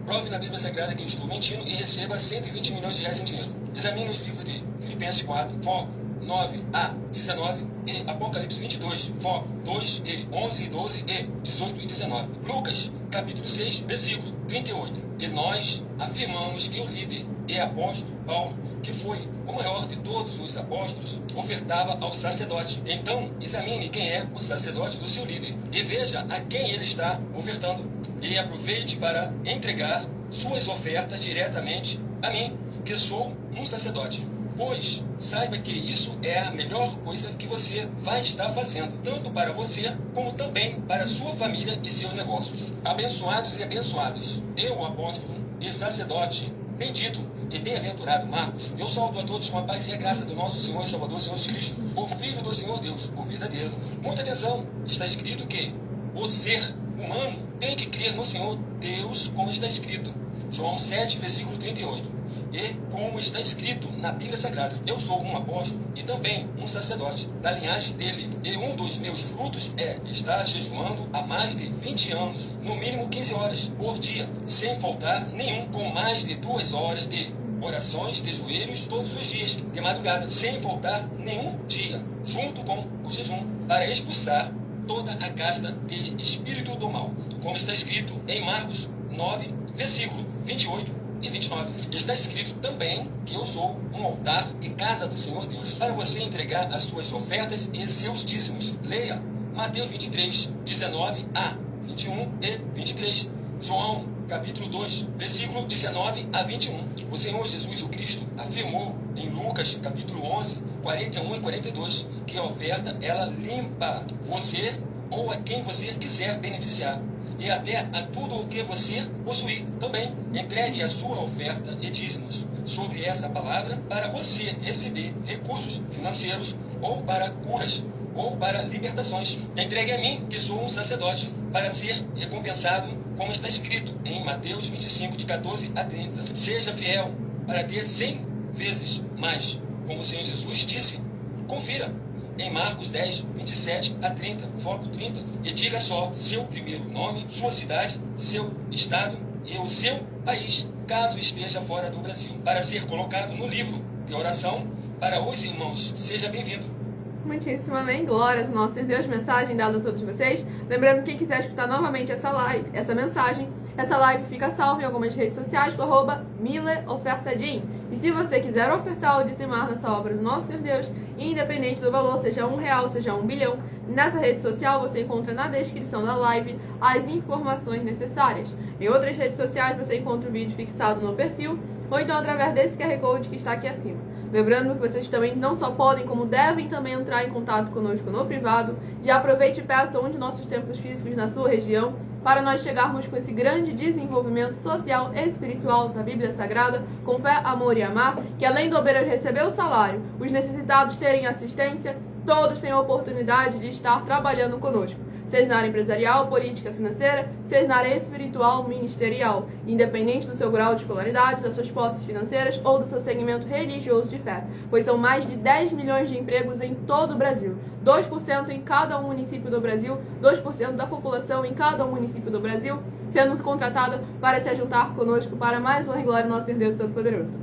Prove na Bíblia Sagrada que eu estou mentindo e receba 120 milhões de reais em dinheiro. Examine os livros de Filipenses 4, foco 9 a 19 e Apocalipse 22, foco 2 e 11 e 12 e 18 e 19. Lucas, capítulo 6, versículo 38. E nós afirmamos que o líder e apóstolo Paulo, que foi o maior de todos os apóstolos, ofertava ao sacerdote. Então, examine quem é o sacerdote do seu líder e veja a quem ele está ofertando. E aproveite para entregar suas ofertas diretamente a mim, que sou um sacerdote. Pois saiba que isso é a melhor coisa que você vai estar fazendo, tanto para você como também para sua família e seus negócios. Abençoados e abençoadas, eu, apóstolo e sacerdote, bendito e bem-aventurado Marcos, eu saúdo a todos com a paz e a graça do nosso Senhor e Salvador Jesus Cristo, o Filho do Senhor Deus, o verdadeiro. Muita atenção, está escrito que o ser humano tem que crer no Senhor Deus, como está escrito. João 7, versículo 38. E como está escrito na Bíblia Sagrada, eu sou um apóstolo e também um sacerdote da linhagem dele. E um dos meus frutos é estar jejuando há mais de 20 anos, no mínimo 15 horas por dia, sem faltar nenhum, com mais de 2 horas de orações de joelhos todos os dias, de madrugada, sem faltar nenhum dia, junto com o jejum, para expulsar toda a casta de espírito do mal, como está escrito em Marcos 9, versículo 28 e 29. Está escrito também que eu sou um altar e casa do Senhor Deus, para você entregar as suas ofertas e seus dízimos. Leia Mateus 23, 19 a 21 e 23. João, capítulo 2, versículo 19 a 21. O Senhor Jesus o Cristo afirmou em Lucas, capítulo 11, 41 e 42, que a oferta, ela limpa você ou a quem você quiser beneficiar, e até a tudo o que você possuir também. Entregue a sua oferta e dízimos sobre essa palavra para você receber recursos financeiros, ou para curas, ou para libertações. Entregue a mim, que sou um sacerdote, para ser recompensado, como está escrito em Mateus 25, de 14 a 30. Seja fiel para ter 100 vezes mais, como o Senhor Jesus disse. Confira em Marcos 10, 27 a 30, foco 30, e diga só seu primeiro nome, sua cidade, seu estado e o seu país, caso esteja fora do Brasil, para ser colocado no livro de oração para os irmãos. Seja bem-vindo. Muitíssimo amém, glórias ao nosso Deus, mensagem dada a todos vocês. Lembrando, quem quiser escutar novamente essa live, essa mensagem, essa live fica salva em algumas redes sociais com @MileOfertadim. E se você quiser ofertar ou dizimar nessa obra do nosso Senhor Deus, independente do valor, seja R$1, seja 1 bilhão, nessa rede social você encontra na descrição da live as informações necessárias. Em outras redes sociais você encontra o vídeo fixado no perfil, ou então através desse QR Code que está aqui acima. Lembrando que vocês também não só podem, como devem também entrar em contato conosco no privado. Já aproveite e peça um de nossos templos físicos na sua região, para nós chegarmos com esse grande desenvolvimento social e espiritual da Bíblia Sagrada, com fé, amor e amar, que além do obreiro receber o salário, os necessitados terem assistência, todos têm a oportunidade de estar trabalhando conosco, seja na área empresarial, política, financeira, seja na área espiritual, ministerial, independente do seu grau de escolaridade, das suas posses financeiras ou do seu segmento religioso de fé, pois são mais de 10 milhões de empregos em todo o Brasil, 2% em cada um município do Brasil, 2% da população em cada um município do Brasil, sendo contratada para se juntar conosco para mais honra e glória do nosso Deus Todo-Poderoso.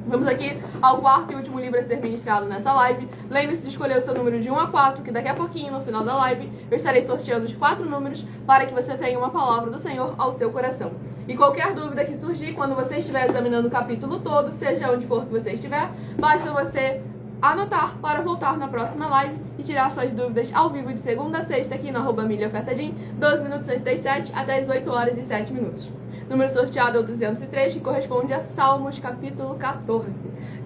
Vamos aqui ao quarto e último livro a ser ministrado nessa live. Lembre-se de escolher o seu número de 1 a 4, que daqui a pouquinho, no final da live, eu estarei sorteando os 4 números para que você tenha uma palavra do Senhor ao seu coração. E qualquer dúvida que surgir quando você estiver examinando o capítulo todo, seja onde for que você estiver, basta você anotar para voltar na próxima live e tirar suas dúvidas ao vivo de segunda a sexta aqui no @MileOfertadim, 12 minutos antes das 7 até as 8 horas e 7 minutos. Número sorteado é o 203, que corresponde a Salmos capítulo 14.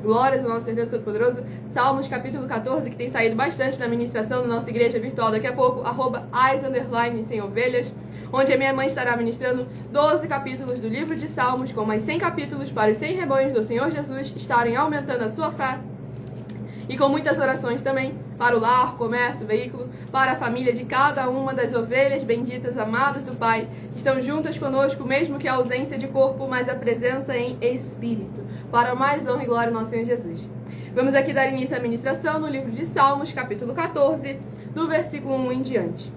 Glórias ao nosso Deus Todo-Poderoso. Salmos capítulo 14, que tem saído bastante na ministração da nossa igreja virtual daqui a pouco, @as_sem-ovelhas, onde a minha mãe estará ministrando 12 capítulos do livro de Salmos, com mais 100 capítulos para os 100 rebanhos do Senhor Jesus estarem aumentando a sua fé E com muitas orações também, para o lar, comércio, veículo, para a família de cada uma das ovelhas benditas, amadas do Pai, que estão juntas conosco, mesmo que a ausência de corpo, mas a presença em espírito, para a mais honra e glória do nosso Senhor Jesus. Vamos aqui dar início à ministração no livro de Salmos, capítulo 14, do versículo 1 em diante.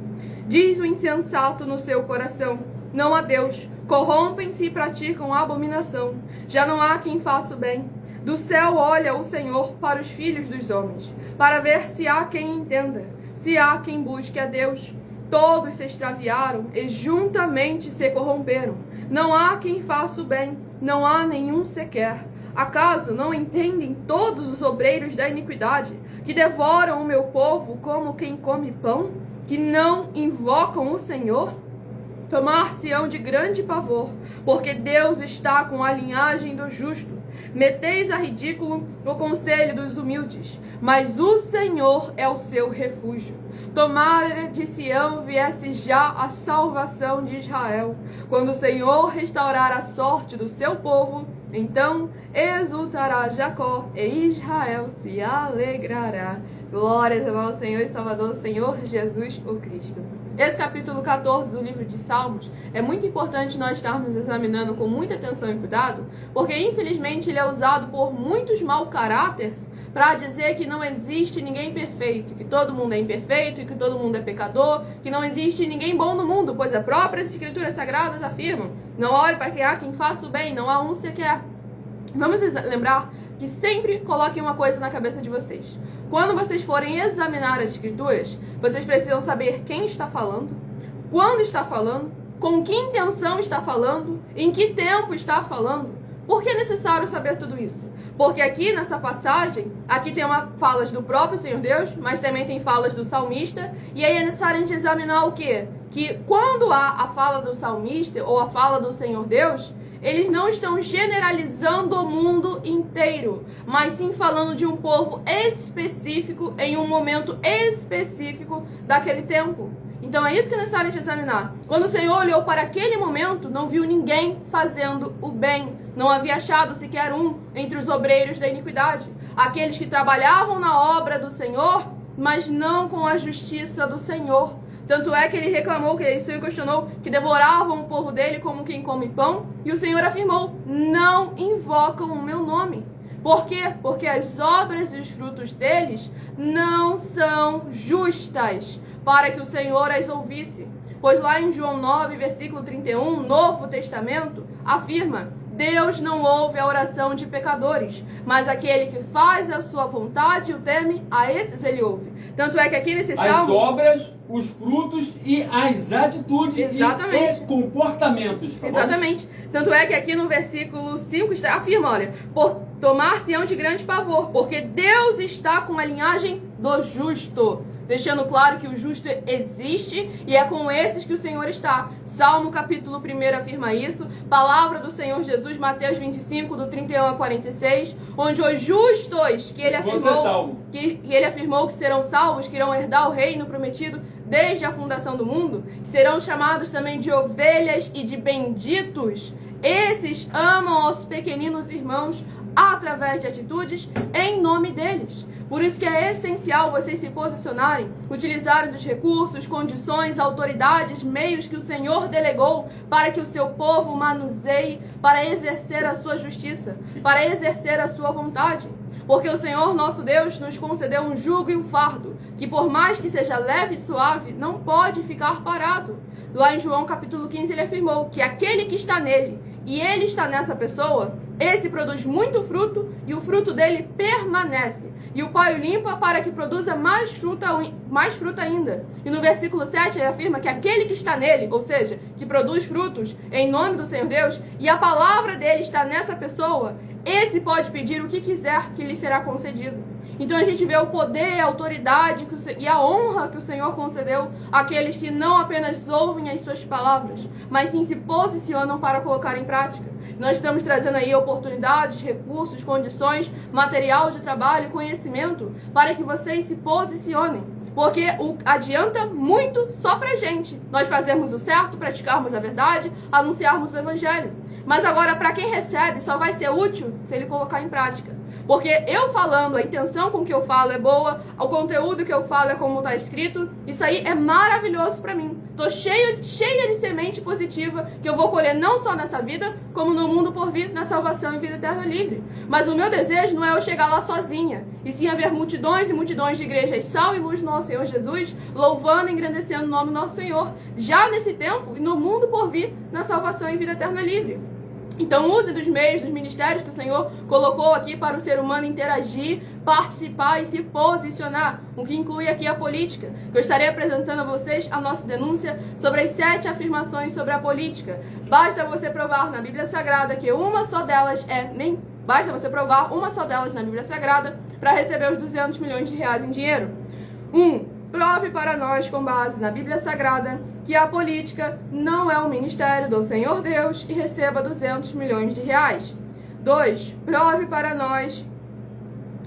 Diz o insensato no seu coração: não há Deus, corrompem-se e praticam abominação, já não há quem faça o bem. Do céu olha o Senhor para os filhos dos homens, para ver se há quem entenda, se há quem busque a Deus. Todos se extraviaram e juntamente se corromperam. Não há quem faça o bem, não há nenhum sequer. Acaso não entendem todos os obreiros da iniquidade, que devoram o meu povo como quem come pão, que não invocam o Senhor? Tomar-se-ão de grande pavor, porque Deus está com a linhagem do justo. Meteis a ridículo o conselho dos humildes, mas o Senhor é o seu refúgio. Tomara de Sião viesse já a salvação de Israel. Quando o Senhor restaurar a sorte do seu povo, então exultará Jacó e Israel se alegrará. Glórias ao nosso Senhor e Salvador, Senhor Jesus o Cristo. Esse capítulo 14 do livro de Salmos é muito importante nós estarmos examinando com muita atenção e cuidado, porque infelizmente ele é usado por muitos mau caráteres para dizer que não existe ninguém perfeito, que todo mundo é imperfeito e que todo mundo é pecador, que não existe ninguém bom no mundo, pois as próprias escrituras sagradas afirmam: não olhe para que há quem faça o bem, não há um sequer. Vamos lembrar que sempre coloquem uma coisa na cabeça de vocês. Quando vocês forem examinar as escrituras, vocês precisam saber quem está falando, quando está falando, com que intenção está falando, em que tempo está falando. Por que é necessário saber tudo isso? Porque aqui nessa passagem, aqui tem falas do próprio Senhor Deus, mas também tem falas do salmista, e aí é necessário a gente examinar o quê? Que quando há a fala do salmista ou a fala do Senhor Deus, eles não estão generalizando o mundo inteiro, mas sim falando de um povo específico em um momento específico daquele tempo. Então é isso que é necessário a gente examinar. Quando o Senhor olhou para aquele momento, não viu ninguém fazendo o bem. Não havia achado sequer um entre os obreiros da iniquidade. Aqueles que trabalhavam na obra do Senhor, mas não com a justiça do Senhor. Tanto é que ele reclamou, que ele se questionou, que devoravam o povo dele como quem come pão. E o Senhor afirmou: não invocam o meu nome. Por quê? Porque as obras e os frutos deles não são justas, para que o Senhor as ouvisse. Pois lá em João 9, versículo 31, Novo Testamento, afirma: Deus não ouve a oração de pecadores, mas aquele que faz a sua vontade e o teme, a esses ele ouve. Tanto é que aqui nesse salmo... As obras, os frutos e as atitudes e comportamentos. Tá Exatamente. Bom? Tanto é que aqui no versículo 5 afirma, olha, por tomar-se-ão de grande pavor, porque Deus está com a linhagem do justo. Deixando claro que o justo existe e é com esses que o Senhor está. Salmo capítulo 1 afirma isso. Palavra do Senhor Jesus, Mateus 25, do 31 a 46, onde os justos que ele afirmou que serão salvos, que irão herdar o reino prometido desde a fundação do mundo, que serão chamados também de ovelhas e de benditos. Esses amam aos pequeninos irmãos através de atitudes em nome deles. Por isso que é essencial vocês se posicionarem, utilizarem dos recursos, condições, autoridades, meios que o Senhor delegou para que o seu povo manuseie, para exercer a sua justiça, para exercer a sua vontade. Porque o Senhor nosso Deus nos concedeu um jugo e um fardo, que por mais que seja leve e suave, não pode ficar parado. Lá em João capítulo 15 ele afirmou que aquele que está nele, e ele está nessa pessoa, esse produz muito fruto e o fruto dele permanece. E o Pai o limpa para que produza mais fruta ainda. E no versículo 7 ele afirma que aquele que está nele, ou seja, que produz frutos em nome do Senhor Deus, e a palavra dele está nessa pessoa, esse pode pedir o que quiser que lhe será concedido. Então a gente vê o poder, a autoridade e a honra que o Senhor concedeu àqueles que não apenas ouvem as suas palavras, mas sim se posicionam para colocar em prática. Nós estamos trazendo aí oportunidades, recursos, condições, material de trabalho, conhecimento, para que vocês se posicionem. Porque adianta muito só pra gente nós fazermos o certo, praticarmos a verdade, anunciarmos o evangelho. Mas agora, para quem recebe, só vai ser útil se ele colocar em prática. Porque eu falando, a intenção com que eu falo é boa, o conteúdo que eu falo é como está escrito, isso aí é maravilhoso para mim. Tô cheia de semente positiva que eu vou colher não só nessa vida, como no mundo por vir, na salvação e vida eterna livre. Mas o meu desejo não é eu chegar lá sozinha, e sim haver multidões e multidões de igrejas sal e luz do nosso Senhor Jesus, louvando e engrandecendo o nome do nosso Senhor, já nesse tempo e no mundo por vir, na salvação e vida eterna livre. Então use dos meios, dos ministérios que o Senhor colocou aqui para o ser humano interagir, participar e se posicionar, o que inclui aqui a política. Eu estarei apresentando a vocês a nossa denúncia sobre as 7 afirmações sobre a política. Basta você provar na Bíblia Sagrada que uma só delas Basta você provar uma só delas na Bíblia Sagrada para receber os 200 milhões de reais em dinheiro. 1. Prove para nós, com base na Bíblia Sagrada, que a política não é um ministério do Senhor Deus e receba 200 milhões de reais. 2. Prove para nós,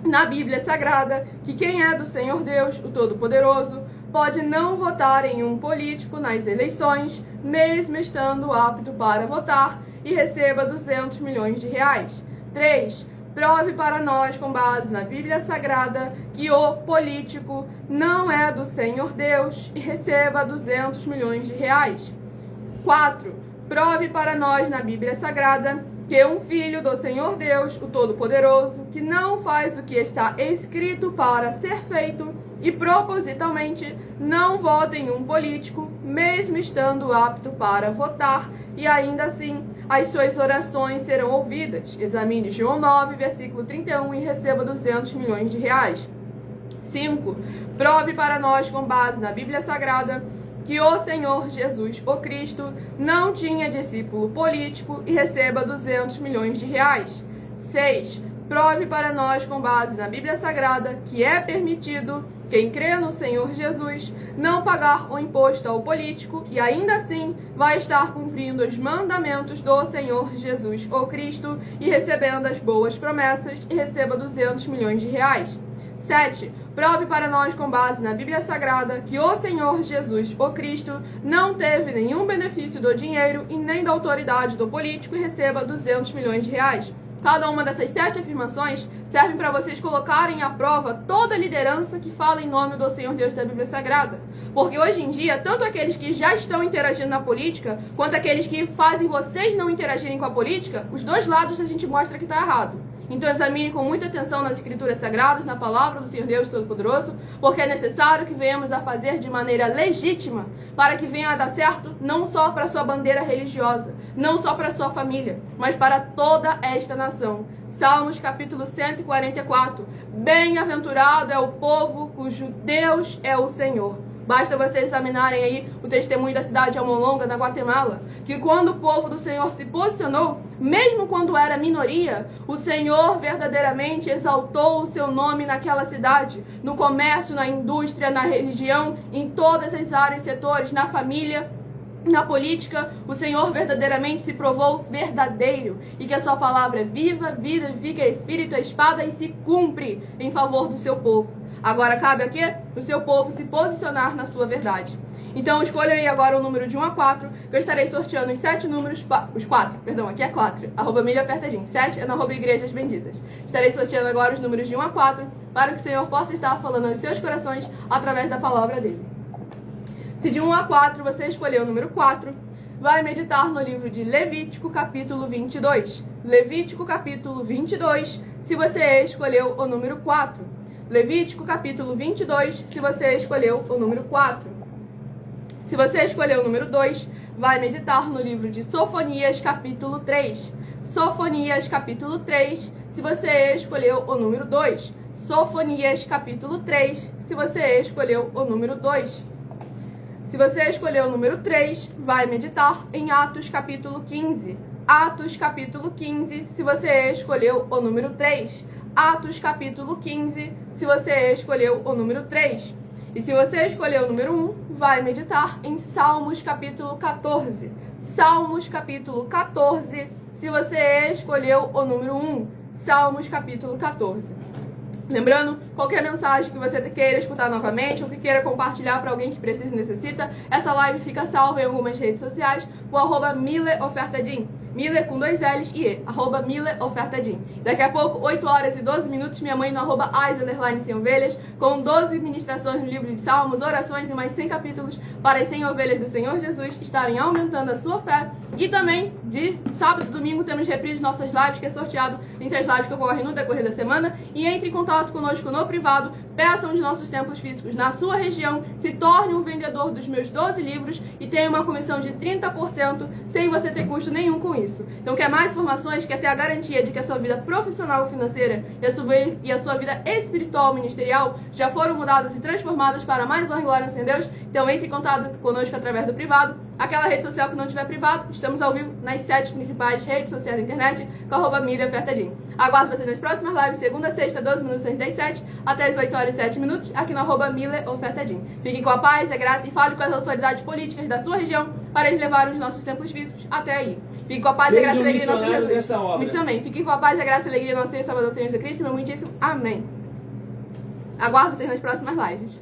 na Bíblia Sagrada, que quem é do Senhor Deus, o Todo-Poderoso, pode não votar em um político nas eleições, mesmo estando apto para votar, e receba 200 milhões de reais. 3. Prove para nós, com base na Bíblia Sagrada, que o político não é do Senhor Deus e receba 200 milhões de reais. 4. Prove para nós na Bíblia Sagrada que um filho do Senhor Deus, o Todo-Poderoso, que não faz o que está escrito para ser feito e propositalmente não vota em um político, mesmo estando apto para votar, e ainda assim as suas orações serão ouvidas. Examine João 9, versículo 31 e receba 200 milhões de reais. 5. Prove para nós, com base na Bíblia Sagrada, que o Senhor Jesus, o Cristo, não tinha discípulo político e receba 200 milhões de reais. 6. Prove para nós, com base na Bíblia Sagrada, que é permitido quem crê no Senhor Jesus não pagar o imposto ao político e ainda assim vai estar cumprindo os mandamentos do Senhor Jesus, o Cristo, e recebendo as boas promessas e receba 200 milhões de reais. 7. Prove para nós, com base na Bíblia Sagrada, que o Senhor Jesus, o Cristo, não teve nenhum benefício do dinheiro e nem da autoridade do político e receba 200 milhões de reais. Cada uma dessas 7 afirmações servem para vocês colocarem à prova toda a liderança que fala em nome do Senhor Deus da Bíblia Sagrada. Porque hoje em dia, tanto aqueles que já estão interagindo na política, quanto aqueles que fazem vocês não interagirem com a política, os dois lados a gente mostra que está errado. Então examine com muita atenção nas Escrituras Sagradas, na palavra do Senhor Deus Todo-Poderoso, porque é necessário que venhamos a fazer de maneira legítima, para que venha a dar certo não só para sua bandeira religiosa, não só para sua família, mas para toda esta nação. Salmos capítulo 144. Bem-aventurado é o povo cujo Deus é o Senhor. Basta vocês examinarem aí o testemunho da cidade de Almolonga, na Guatemala, que quando o povo do Senhor se posicionou, mesmo quando era minoria, o Senhor verdadeiramente exaltou o seu nome naquela cidade, no comércio, na indústria, na religião, em todas as áreas e setores, na família, na política. O Senhor verdadeiramente se provou verdadeiro e que a sua palavra é viva, vida, viga, é espírito, é espada e se cumpre em favor do seu povo. Agora cabe a quê? O seu povo se posicionar na sua verdade. Então escolha aí agora o número de 1 a 4, que eu estarei sorteando os 7 números, os 4, perdão, aqui é 4, @milhapertadinho, 7 é no @igrejas benditas. Estarei sorteando agora os números de 1 a 4, para que o Senhor possa estar falando aos seus corações através da palavra dele. Se de 1 a 4 você escolher o número 4, vai meditar no livro de Levítico, capítulo 22. Levítico, capítulo 22, se você escolheu o número 4. Levítico, capítulo 22, se você escolheu o número 4. Se você escolheu o número 2, vai meditar no livro de Sofonias, capítulo 3. Sofonias, capítulo 3, se você escolheu o número 2. Sofonias, capítulo 3, se você escolheu o número 2. Se você escolheu o número 3, vai meditar em Atos, capítulo 15. Atos, capítulo 15, se você escolheu o número 3. Atos, capítulo 15, se você escolheu o número 3. E se você escolheu o número 1, vai meditar em Salmos, capítulo 14. Salmos, capítulo 14, se você escolheu o número 1. Salmos, capítulo 14. Lembrando, qualquer mensagem que você queira escutar novamente ou que queira compartilhar para alguém que precisa e necessita, essa live fica salva em algumas redes sociais, o @mileofertadim. Miller com 2 L's e E, @MillerOfertadim. Daqui a pouco, 8 horas e 12 minutos, minha mãe no @As_Sem-Ovelhas, com 12 ministrações no livro de Salmos, orações e mais 100 capítulos para as 100 ovelhas do Senhor Jesus estarem aumentando a sua fé. E também, de sábado e domingo, temos reprise de nossas lives, que é sorteado entre as lives que ocorrem no decorrer da semana. E entre em contato conosco no privado, peça um de nossos templos físicos na sua região, se torne um vendedor dos meus 12 livros e tenha uma comissão de 30% sem você ter custo nenhum com isso. Então, quer mais informações? Quer ter a garantia de que a sua vida profissional financeira e a sua vida espiritual ministerial já foram mudadas e transformadas para mais honra e glória em Deus? Então, entre em contato conosco através do privado. Aquela rede social que não tiver privado, estamos ao vivo nas 7 principais redes sociais da internet, com @MillerOfertadim. Aguardo vocês nas próximas lives, segunda a sexta, 12 minutos 37, até as 8 horas e 7 minutos, aqui no @MillerOfertadim. Fiquem com a paz, a graça e fale com as autoridades políticas da sua região para eles levarem os nossos templos físicos até aí. Fiquem com a paz, a graça e a alegria de nosso Senhor Jesus. Isso também. Fiquem com a paz, a graça e a alegria de nosso Senhor e Salvador Senhor Jesus Cristo, meu muitíssimo amém. Aguardo vocês nas próximas lives.